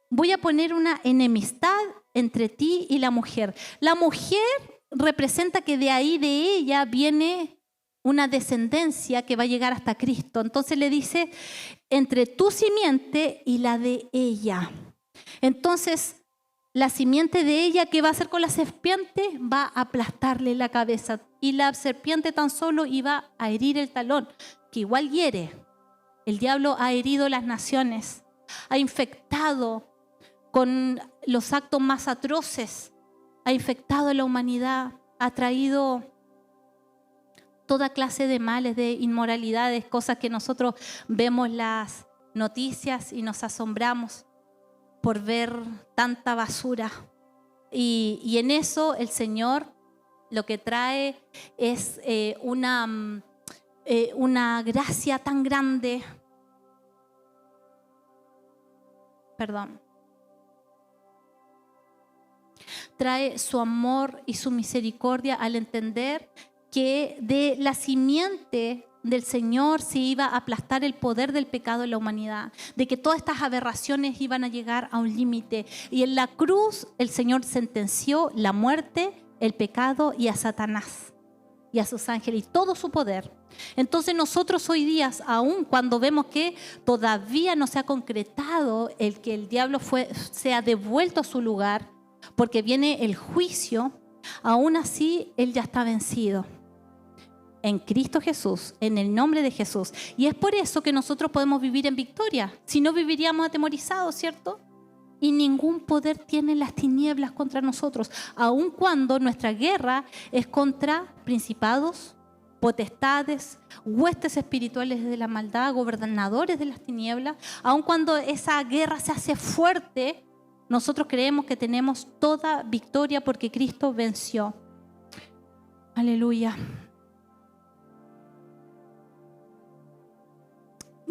voy a poner una enemistad entre ti y la mujer. La mujer representa que de ahí, de ella, viene una descendencia que va a llegar hasta Cristo. Entonces le dice, entre tu simiente y la de ella. Entonces, la simiente de ella, ¿qué va a hacer con la serpiente? Va a aplastarle la cabeza. Y la serpiente tan solo iba a herir el talón, que igual hiere. El diablo ha herido las naciones, ha infectado con los actos más atroces, ha infectado a la humanidad, ha traído toda clase de males, de inmoralidades, cosas que nosotros vemos las noticias y nos asombramos por ver tanta basura. Y en eso el Señor lo que trae es una gracia tan grande. Perdón. Trae su amor y su misericordia al entender que de la simiente del Señor se iba a aplastar el poder del pecado en la humanidad, de que todas estas aberraciones iban a llegar a un límite. Y en la cruz el Señor sentenció la muerte, el pecado y a Satanás y a sus ángeles y todo su poder. Entonces nosotros hoy día, aun cuando vemos que todavía no se ha concretado el que el diablo sea devuelto a su lugar, porque viene el juicio, aún así Él ya está vencido. En Cristo Jesús, en el nombre de Jesús. Y es por eso que nosotros podemos vivir en victoria. Si no, viviríamos atemorizados, ¿cierto? Y ningún poder tienen las tinieblas contra nosotros, aun cuando nuestra guerra es contra principados, potestades, huestes espirituales de la maldad, gobernadores de las tinieblas. Aun cuando esa guerra se hace fuerte, nosotros creemos que tenemos toda victoria porque Cristo venció. Aleluya.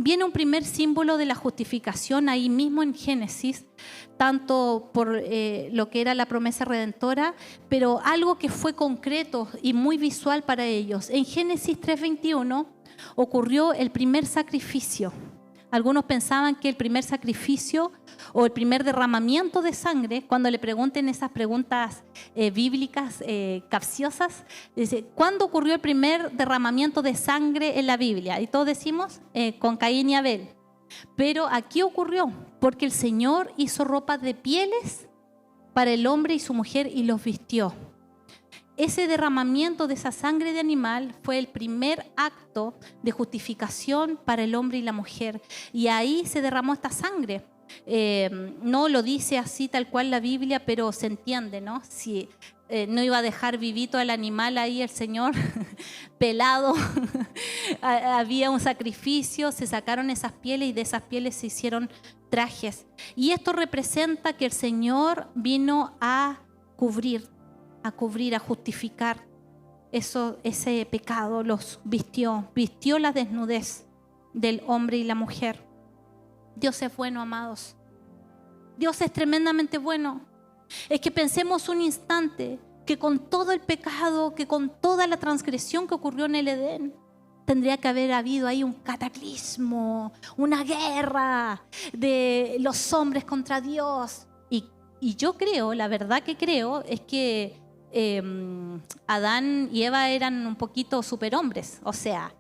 viene un primer símbolo de la justificación ahí mismo en Génesis, tanto por lo que era la promesa redentora, pero algo que fue concreto y muy visual para ellos. En Génesis 3:21 ocurrió el primer sacrificio. Algunos pensaban que el primer sacrificio o el primer derramamiento de sangre, cuando le pregunten esas preguntas bíblicas capciosas, dice, ¿cuándo ocurrió el primer derramamiento de sangre en la Biblia? Y todos decimos, con Caín y Abel. Pero aquí ocurrió, porque el Señor hizo ropas de pieles para el hombre y su mujer y los vistió. Ese derramamiento de esa sangre de animal fue el primer acto de justificación para el hombre y la mujer. Y ahí se derramó esta sangre. No lo dice así tal cual la Biblia, pero se entiende, ¿no? Si no iba a dejar vivito al animal ahí el Señor, pelado. Había un sacrificio, se sacaron esas pieles y de esas pieles se hicieron trajes. Y esto representa que el Señor vino a cubrir, a justificar ese pecado, los vistió la desnudez del hombre y la mujer. Dios es bueno, amados. Dios es tremendamente bueno. Es que pensemos un instante que con todo el pecado, que con toda la transgresión que ocurrió en el Edén, tendría que haber habido ahí un cataclismo, una guerra de los hombres contra Dios. Y yo creo, la verdad que creo, es que Adán y Eva eran un poquito superhombres, o sea,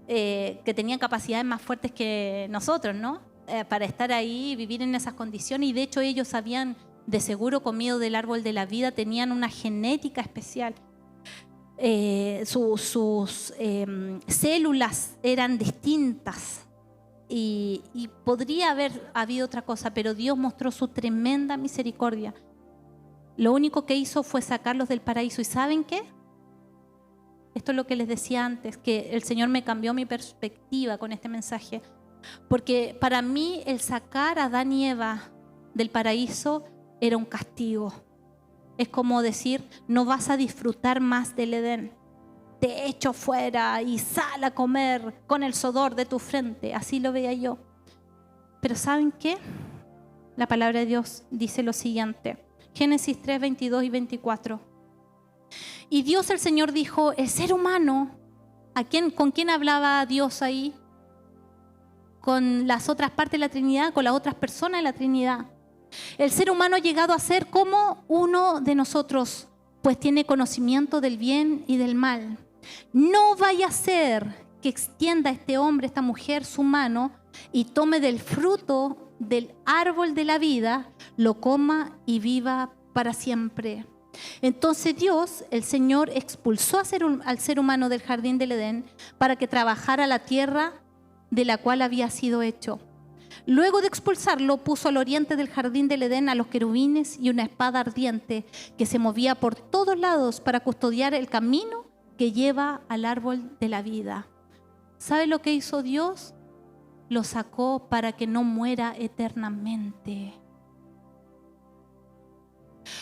que tenían capacidades más fuertes que nosotros, ¿no? Para estar ahí, vivir en esas condiciones. Y de hecho ellos habían de seguro comido del árbol de la vida, tenían una genética especial. Sus células eran distintas y podría haber habido otra cosa, pero Dios mostró su tremenda misericordia. Lo único que hizo fue sacarlos del paraíso. ¿Y saben qué? Esto es lo que les decía antes, que el Señor me cambió mi perspectiva con este mensaje. Porque para mí el sacar a Adán y Eva del paraíso era un castigo. Es como decir, no vas a disfrutar más del Edén. Te echo fuera y sal a comer con el sudor de tu frente. Así lo veía yo. Pero ¿saben qué? La palabra de Dios dice lo siguiente. Génesis 3, 22 y 24. Y Dios el Señor dijo, el ser humano, ¿con quién hablaba Dios ahí? Con las otras partes de la Trinidad, con las otras personas de la Trinidad. El ser humano ha llegado a ser como uno de nosotros, pues tiene conocimiento del bien y del mal. No vaya a ser que extienda este hombre, esta mujer, su mano y tome del fruto del árbol de la vida, lo coma y viva para siempre. Entonces Dios, el Señor, expulsó al ser humano del jardín del Edén para que trabajara la tierra de la cual había sido hecho. Luego de expulsarlo, puso al oriente del jardín del Edén a los querubines y una espada ardiente que se movía por todos lados para custodiar el camino que lleva al árbol de la vida. ¿Sabe lo que hizo Dios? Lo sacó para que no muera eternamente.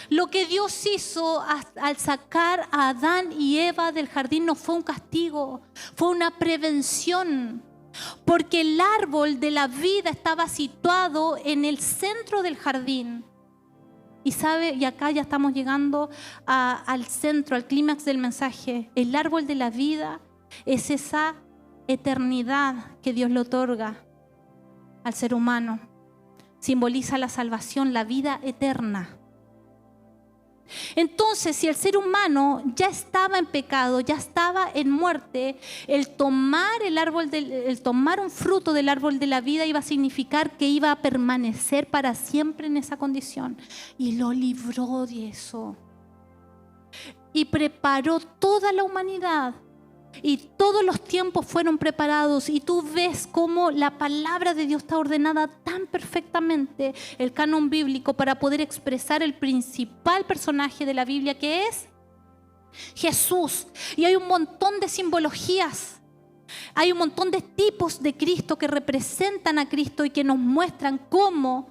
Lo que Dios hizo al sacar a Adán y Eva del jardín no fue un castigo, fue una prevención. Porque el árbol de la vida estaba situado en el centro del jardín. Y sabe, y acá ya estamos llegando al centro, al clímax del mensaje. El árbol de la vida es esa eternidad que Dios le otorga al ser humano. Simboliza la salvación, la vida eterna. Entonces, si el ser humano ya estaba en pecado, ya estaba en muerte, el tomar un fruto del árbol de la vida iba a significar que iba a permanecer para siempre en esa condición. Y lo libró de eso. Y preparó toda la humanidad. Y todos los tiempos fueron preparados y tú ves cómo la palabra de Dios está ordenada tan perfectamente, el canon bíblico, para poder expresar el principal personaje de la Biblia, que es Jesús. Y hay un montón de simbologías, hay un montón de tipos de Cristo que representan a Cristo y que nos muestran cómo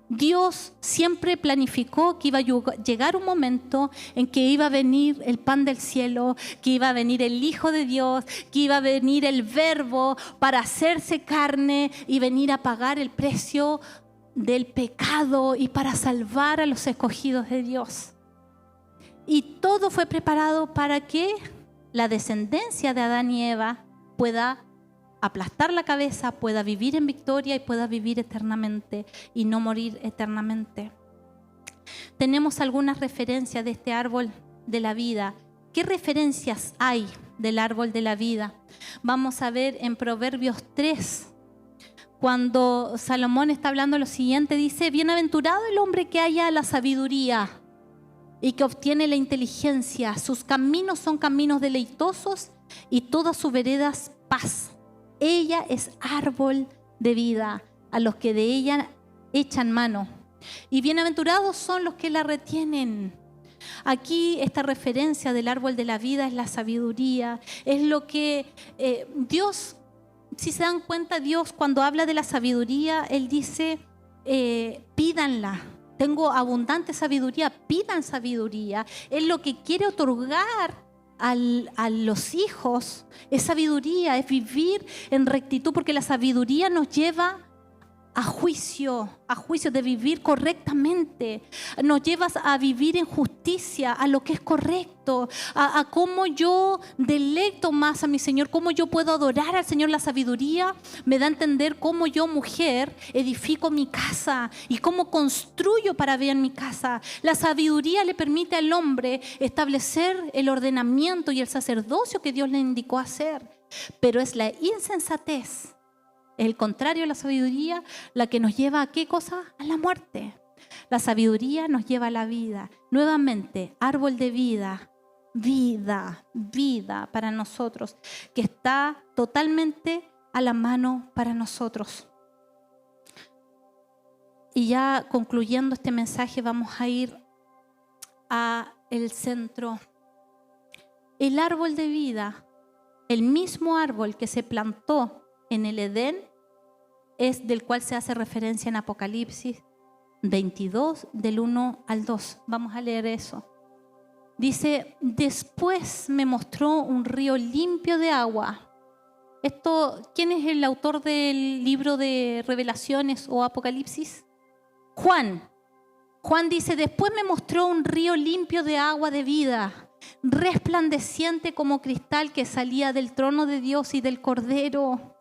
Dios siempre planificó que iba a llegar un momento en que iba a venir el pan del cielo, que iba a venir el Hijo de Dios, que iba a venir el Verbo para hacerse carne y venir a pagar el precio del pecado y para salvar a los escogidos de Dios. Y todo fue preparado para que la descendencia de Adán y Eva pueda aplastar la cabeza, pueda vivir en victoria y pueda vivir eternamente y no morir eternamente. Tenemos algunas referencias de este árbol de la vida. ¿Qué referencias hay del árbol de la vida? Vamos a ver en Proverbios 3, cuando Salomón está hablando lo siguiente, dice: bienaventurado el hombre que halla la sabiduría y que obtiene la inteligencia. Sus caminos son caminos deleitosos y todas sus veredas paz. Ella es árbol de vida a los que de ella echan mano. Y bienaventurados son los que la retienen. Aquí esta referencia del árbol de la vida es la sabiduría. Es lo que Dios, si se dan cuenta, Dios cuando habla de la sabiduría, Él dice, pídanla. Tengo abundante sabiduría, pidan sabiduría. Él lo que quiere otorgar a los hijos es sabiduría, es vivir en rectitud, porque la sabiduría nos lleva a juicio de vivir correctamente, nos lleva a vivir en justicia, a lo que es correcto, a cómo yo deleito más a mi Señor, cómo yo puedo adorar al Señor. La sabiduría me da a entender cómo yo, mujer, edifico mi casa y cómo construyo para bien mi casa. La sabiduría le permite al hombre establecer el ordenamiento y el sacerdocio que Dios le indicó hacer, pero es la insensatez, es el contrario de la sabiduría, la que nos lleva a ¿qué cosa? A la muerte. La sabiduría nos lleva a la vida. Nuevamente, árbol de vida, vida para nosotros, que está totalmente a la mano para nosotros. Y ya concluyendo este mensaje, vamos a ir a el centro. El árbol de vida, el mismo árbol que se plantó en el Edén, es del cual se hace referencia en Apocalipsis 22, del 1 al 2. Vamos a leer eso. Dice: después me mostró un río limpio de agua. ¿Quién es el autor del libro de Revelaciones o Apocalipsis? Juan. Juan dice: después me mostró un río limpio de agua de vida, resplandeciente como cristal, que salía del trono de Dios y del Cordero.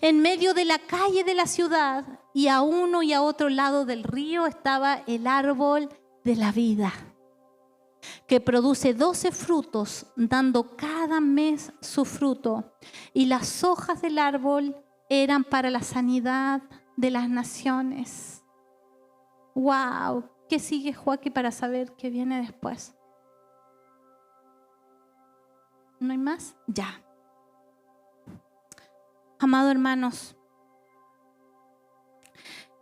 En medio de la calle de la ciudad, y a uno y a otro lado del río, estaba el árbol de la vida, que produce 12 frutos, dando cada mes su fruto. Y las hojas del árbol eran para la sanidad de las naciones. ¡Wow! ¿Qué sigue, Joaquín, para saber qué viene después? ¿No hay más? Ya. Amados hermanos,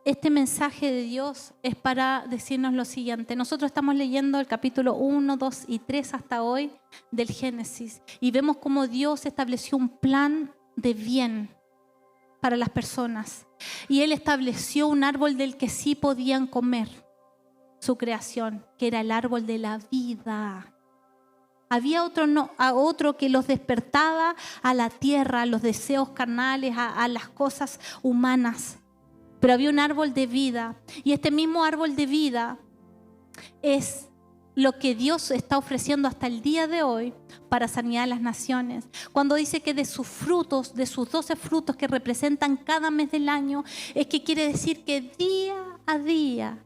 este mensaje de Dios es para decirnos lo siguiente. Nosotros estamos leyendo el capítulo 1, 2 y 3 hasta hoy del Génesis y vemos cómo Dios estableció un plan de bien para las personas. Y Él estableció un árbol del que sí podían comer su creación, que era el árbol de la vida. Había otro que los despertaba a la tierra, a los deseos carnales, a las cosas humanas. Pero había un árbol de vida. Y este mismo árbol de vida es lo que Dios está ofreciendo hasta el día de hoy para sanidad de las naciones. Cuando dice que de sus frutos, de sus 12 frutos que representan cada mes del año, es que quiere decir que día a día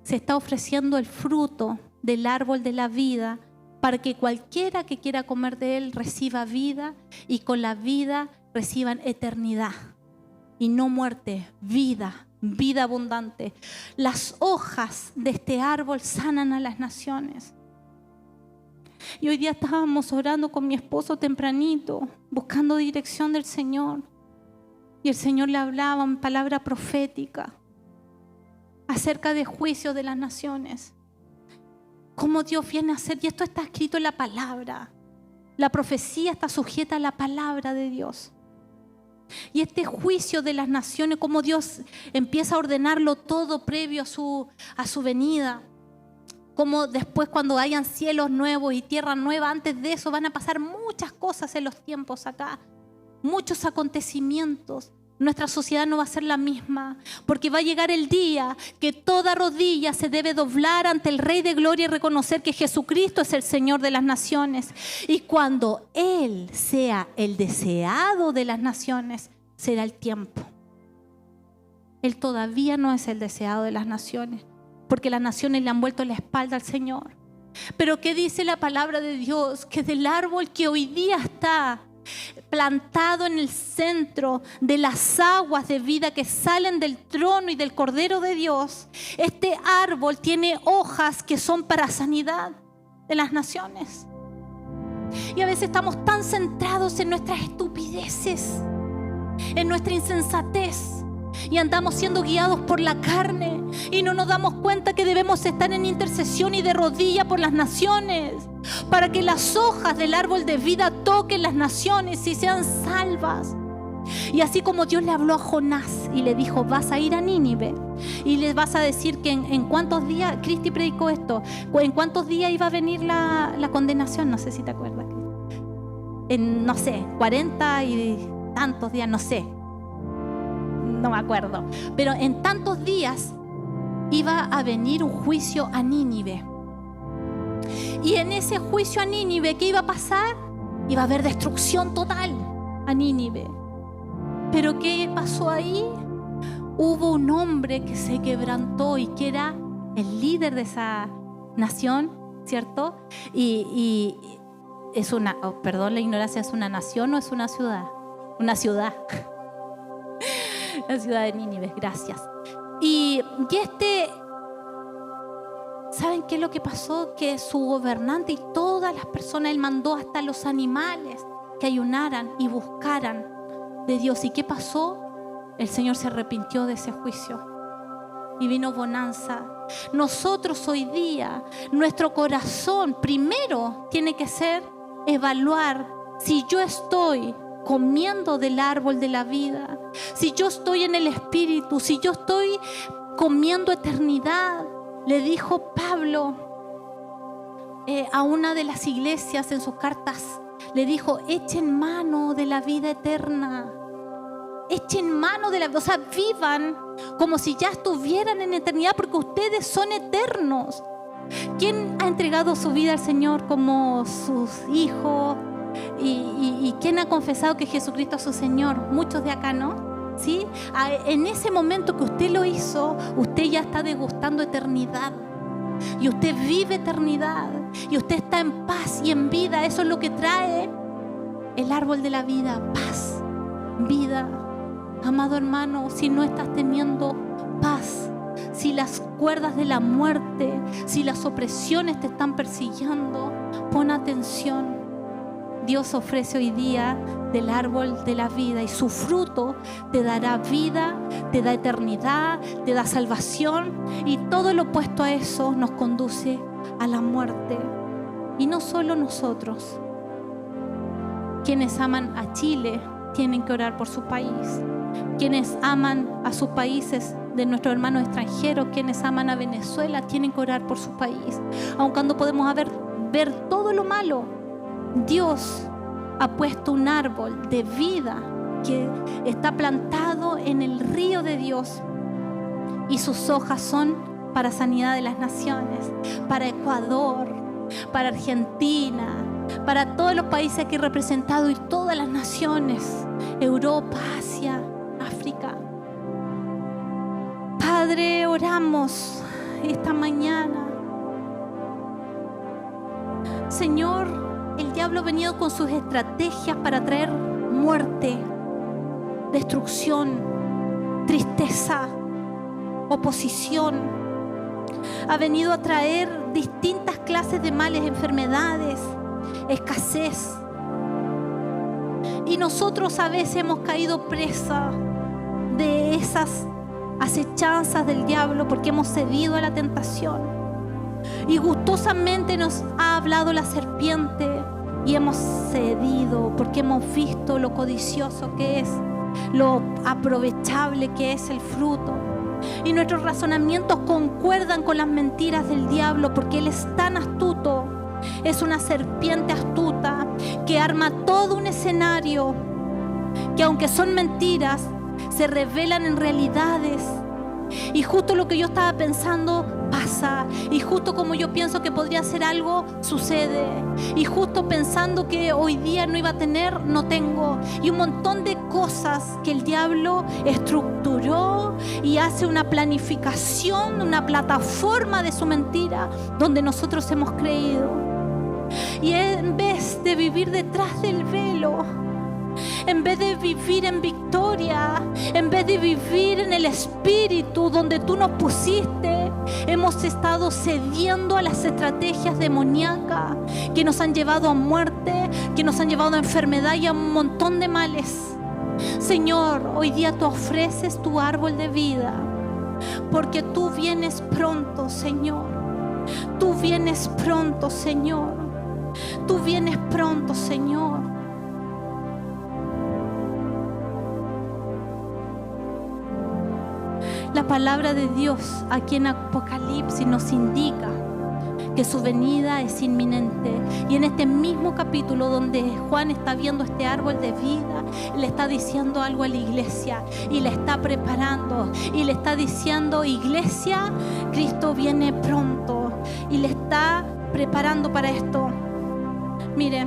se está ofreciendo el fruto del árbol de la vida, para que cualquiera que quiera comer de él reciba vida, y con la vida reciban eternidad y no muerte, vida abundante. Las hojas de este árbol sanan a las naciones. Y hoy día estábamos orando con mi esposo tempranito, buscando dirección del Señor, y el Señor le hablaba en palabra profética acerca de juicio de las naciones. Cómo Dios viene a hacer, y esto está escrito en la palabra. La profecía está sujeta a la palabra de Dios. Y este juicio de las naciones, como Dios empieza a ordenarlo todo previo a su venida. Como después, cuando hayan cielos nuevos y tierra nueva, antes de eso van a pasar muchas cosas en los tiempos acá. Muchos acontecimientos. Nuestra sociedad no va a ser la misma, porque va a llegar el día que toda rodilla se debe doblar ante el Rey de Gloria y reconocer que Jesucristo es el Señor de las naciones. Y cuando Él sea el deseado de las naciones, será el tiempo. Él todavía no es el deseado de las naciones, porque las naciones le han vuelto la espalda al Señor. Pero ¿qué dice la palabra de Dios? Que del árbol que hoy día está plantado en el centro de las aguas de vida que salen del trono y del Cordero de Dios, este árbol tiene hojas que son para sanidad de las naciones. Y a veces estamos tan centrados en nuestras estupideces, en nuestra insensatez, y andamos siendo guiados por la carne y no nos damos cuenta que debemos estar en intercesión y de rodillas por las naciones, para que las hojas del árbol de vida toquen las naciones y sean salvas. Y así como Dios le habló a Jonás y le dijo: vas a ir a Nínive y les vas a decir que en cuántos días, Cristi predicó esto, en cuántos días iba a venir la condenación, no sé si te acuerdas, en no sé, 40 y tantos días, no sé, no me acuerdo, pero en tantos días iba a venir un juicio a Nínive. Y en ese juicio a Nínive, ¿qué iba a pasar? Iba a haber destrucción total a Nínive. Pero ¿qué pasó ahí? Hubo un hombre que se quebrantó y que era el líder de esa nación, ¿cierto? Y es una, perdón la ignorancia, ¿es una nación o es una ciudad? Una ciudad. La ciudad de Nínive, gracias. Y ¿saben qué es lo que pasó? Que su gobernante y todas las personas, él mandó hasta los animales que ayunaran y buscaran de Dios. ¿Y qué pasó? El Señor se arrepintió de ese juicio y vino bonanza. Nosotros hoy día, nuestro corazón primero tiene que ser evaluar si yo estoy comiendo del árbol de la vida, si yo estoy en el Espíritu, si yo estoy comiendo eternidad. Le dijo Pablo a una de las iglesias en sus cartas, le dijo: echen mano de la vida eterna. Echen mano de la vida, o sea, vivan como si ya estuvieran en eternidad, porque ustedes son eternos. ¿Quién ha entregado su vida al Señor como sus hijos? ¿Y quién ha confesado que Jesucristo es su Señor? Muchos de acá, ¿no? ¿Sí? En ese momento que usted lo hizo, usted ya está degustando eternidad. Y usted vive eternidad. Y usted está en paz y en vida. Eso es lo que trae el árbol de la vida. Paz, vida. Amado hermano, si no estás teniendo paz, si las cuerdas de la muerte, si las opresiones te están persiguiendo, pon atención. Dios ofrece hoy día del árbol de la vida y su fruto te dará vida, te da eternidad, te da salvación, y todo lo opuesto a eso nos conduce a la muerte. Y no solo nosotros. Quienes aman a Chile tienen que orar por su país. Quienes aman a sus países de nuestros hermanos extranjeros, quienes aman a Venezuela, tienen que orar por su país. Aun cuando podemos ver todo lo malo, Dios ha puesto un árbol de vida que está plantado en el río de Dios, y sus hojas son para sanidad de las naciones, para Ecuador, para Argentina, para todos los países aquí representados y todas las naciones, Europa, Asia, África. Padre, oramos esta mañana. Señor, el diablo ha venido con sus estrategias para traer muerte, destrucción, tristeza, oposición. Ha venido a traer distintas clases de males, enfermedades, escasez. Y nosotros a veces hemos caído presa de esas acechanzas del diablo porque hemos cedido a la tentación. Y gustosamente nos ha hablado la serpiente y hemos cedido porque hemos visto lo codicioso que es lo aprovechable que es el fruto. Y nuestros razonamientos concuerdan con las mentiras del diablo, porque él es tan astuto. Es una serpiente astuta que arma todo un escenario que, aunque son mentiras, se revelan en realidades. Y justo lo que yo estaba pensando pasa, y justo como yo pienso que podría ser algo, sucede, y justo pensando que hoy día no iba a tener, no tengo, y un montón de cosas que el diablo estructuró y hace una planificación, una plataforma de su mentira donde nosotros hemos creído. Y en vez de vivir detrás del velo, en vez de vivir en victoria, en vez de vivir en el espíritu donde tú nos pusiste, hemos estado cediendo a las estrategias demoníacas que nos han llevado a muerte, que nos han llevado a enfermedad y a un montón de males. Señor, hoy día tú ofreces tu árbol de vida, porque tú vienes pronto, Señor. Tú vienes pronto, Señor. Tú vienes pronto, Señor. La palabra de Dios aquí en Apocalipsis nos indica que su venida es inminente. Y en este mismo capítulo donde Juan está viendo este árbol de vida, le está diciendo algo a la iglesia y le está preparando y le está diciendo: iglesia, Cristo viene pronto, y le está preparando para esto. Mire,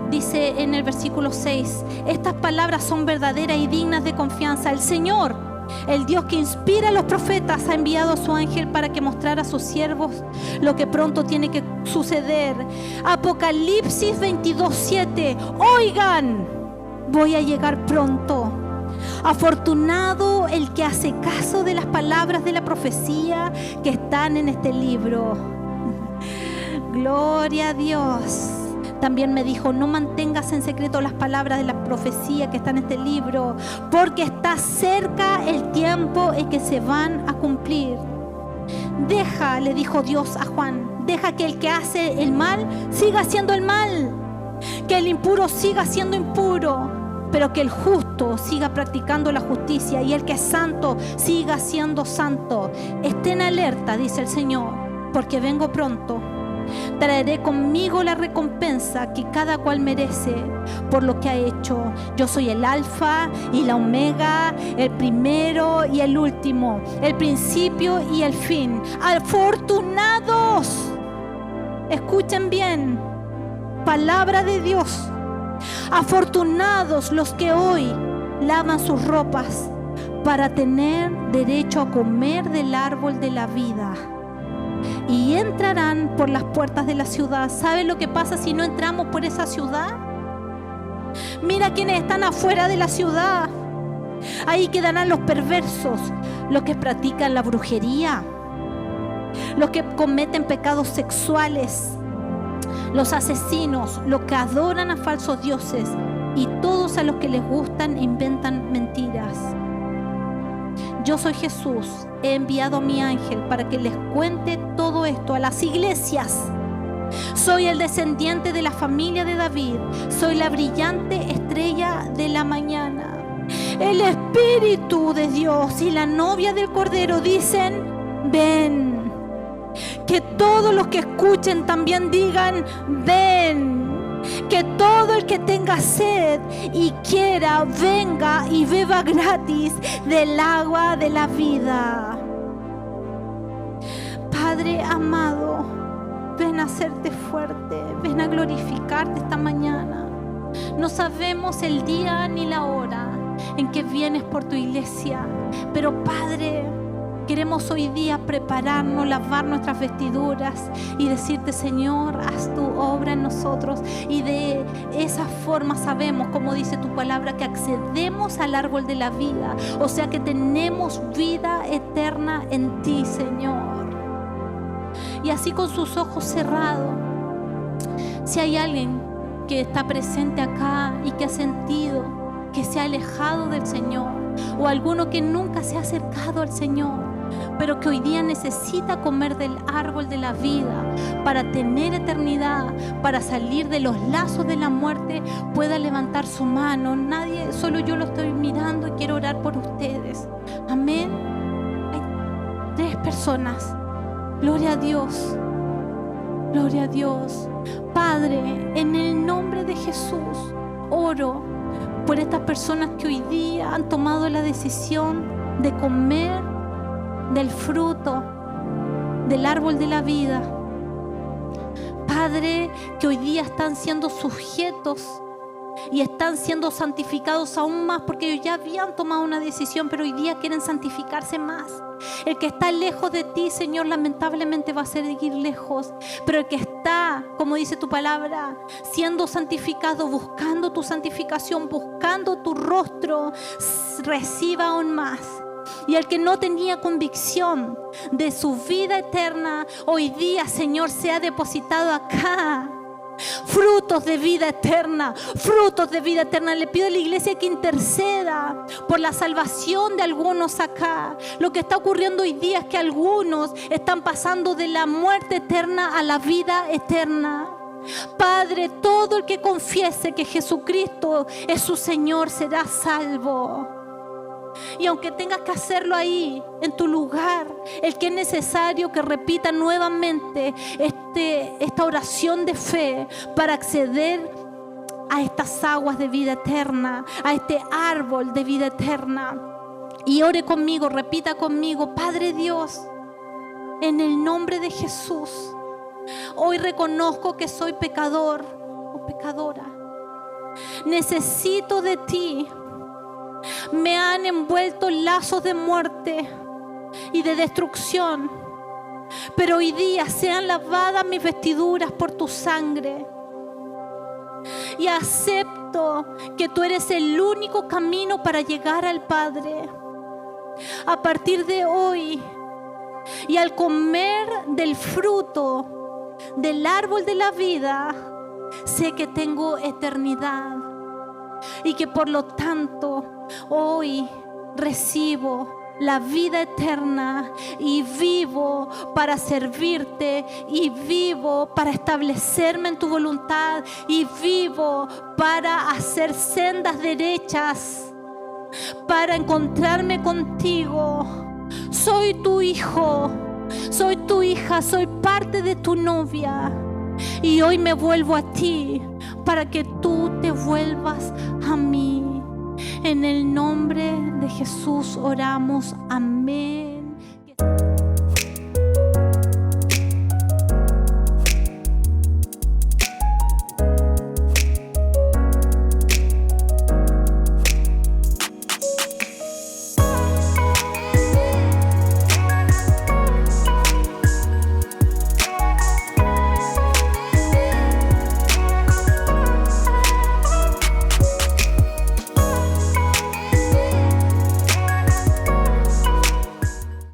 dice en el versículo 6: estas palabras son verdaderas y dignas de confianza. El Señor, el Dios que inspira a los profetas, ha enviado a su ángel para que mostrara a sus siervos lo que pronto tiene que suceder. Apocalipsis 22:7. Oigan, voy a llegar pronto. Afortunado el que hace caso de las palabras de la profecía que están en este libro. Gloria a Dios. También me dijo: no mantengas en secreto las palabras de la profecía que están en este libro, porque está cerca el tiempo en que se van a cumplir. Deja, le dijo Dios a Juan, deja que el que hace el mal siga haciendo el mal, que el impuro siga siendo impuro, pero que el justo siga practicando la justicia, y el que es santo siga siendo santo. Estén alerta, dice el Señor, porque vengo pronto. Traeré conmigo la recompensa que cada cual merece por lo que ha hecho. Yo soy el alfa y la omega, el primero y el último, el principio y el fin. Afortunados, escuchen bien, palabra de Dios. Afortunados los que hoy lavan sus ropas para tener derecho a comer del árbol de la vida, y entrarán por las puertas de la ciudad. ¿Saben lo que pasa si no entramos por esa ciudad? Mira quienes están afuera de la ciudad. Ahí quedarán los perversos, los que practican la brujería, los que cometen pecados sexuales, los asesinos, los que adoran a falsos dioses, y todos a los que les gustan e inventan mentiras. Yo soy Jesús, he enviado a mi ángel para que les cuente todo esto a las iglesias. Soy el descendiente de la familia de David, soy la brillante estrella de la mañana. El Espíritu de Dios y la novia del Cordero dicen: ven. Que todos los que escuchen también digan: ven. Que todo el que tenga sed y quiera venga y beba gratis del agua de la vida. Padre amado, ven a hacerte fuerte, ven a glorificarte esta mañana. No sabemos el día ni la hora en que vienes por tu iglesia, pero Padre, queremos hoy día prepararnos, lavar nuestras vestiduras y decirte: Señor, haz tu obra en nosotros. Y de esa forma sabemos, como dice tu palabra, que accedemos al árbol de la vida. O sea que tenemos vida eterna en ti, Señor. Y así, con sus ojos cerrados, si hay alguien que está presente acá y que ha sentido que se ha alejado del Señor, o alguno que nunca se ha acercado al Señor, pero que hoy día necesita comer del árbol de la vida para tener eternidad, para salir de los lazos de la muerte, pueda levantar su mano. Nadie, solo yo lo estoy mirando y quiero orar por ustedes. Amén. Hay 3 personas. Gloria a Dios. Gloria a Dios. Padre, en el nombre de Jesús, oro por estas personas que hoy día han tomado la decisión de comer del fruto del árbol de la vida. Padre, que hoy día están siendo sujetos y están siendo santificados aún más, porque ellos ya habían tomado una decisión, pero hoy día quieren santificarse más. El que está lejos de ti, Señor, lamentablemente va a seguir lejos, pero el que está, como dice tu palabra, siendo santificado, buscando tu santificación, buscando tu rostro, reciba aún más. Y el que no tenía convicción de su vida eterna, hoy día, Señor, se ha depositado acá frutos de vida eterna, frutos de vida eterna. Le pido a la iglesia que interceda por la salvación de algunos acá. Lo que está ocurriendo hoy día es que algunos están pasando de la muerte eterna a la vida eterna. Padre, todo el que confiese que Jesucristo es su Señor será salvo. Y aunque tengas que hacerlo ahí, en tu lugar, el que es necesario que repita nuevamente esta oración de fe para acceder a estas aguas de vida eterna, a este árbol de vida eterna. Y ore conmigo, repita conmigo: Padre Dios, en el nombre de Jesús, hoy reconozco que soy pecador o pecadora. Necesito de ti. Me han envuelto lazos de muerte y de destrucción, pero hoy día sean lavadas mis vestiduras por tu sangre. Y acepto que tú eres el único camino para llegar al Padre. A partir de hoy, y al comer del fruto del árbol de la vida, sé que tengo eternidad. Y que por lo tanto hoy recibo la vida eterna y vivo para servirte, y vivo para establecerme en tu voluntad, y vivo para hacer sendas derechas, para encontrarme contigo. Soy tu hijo, soy tu hija, soy parte de tu novia, y hoy me vuelvo a ti para que tú te vuelvas a mí. En el nombre de Jesús oramos. Amén.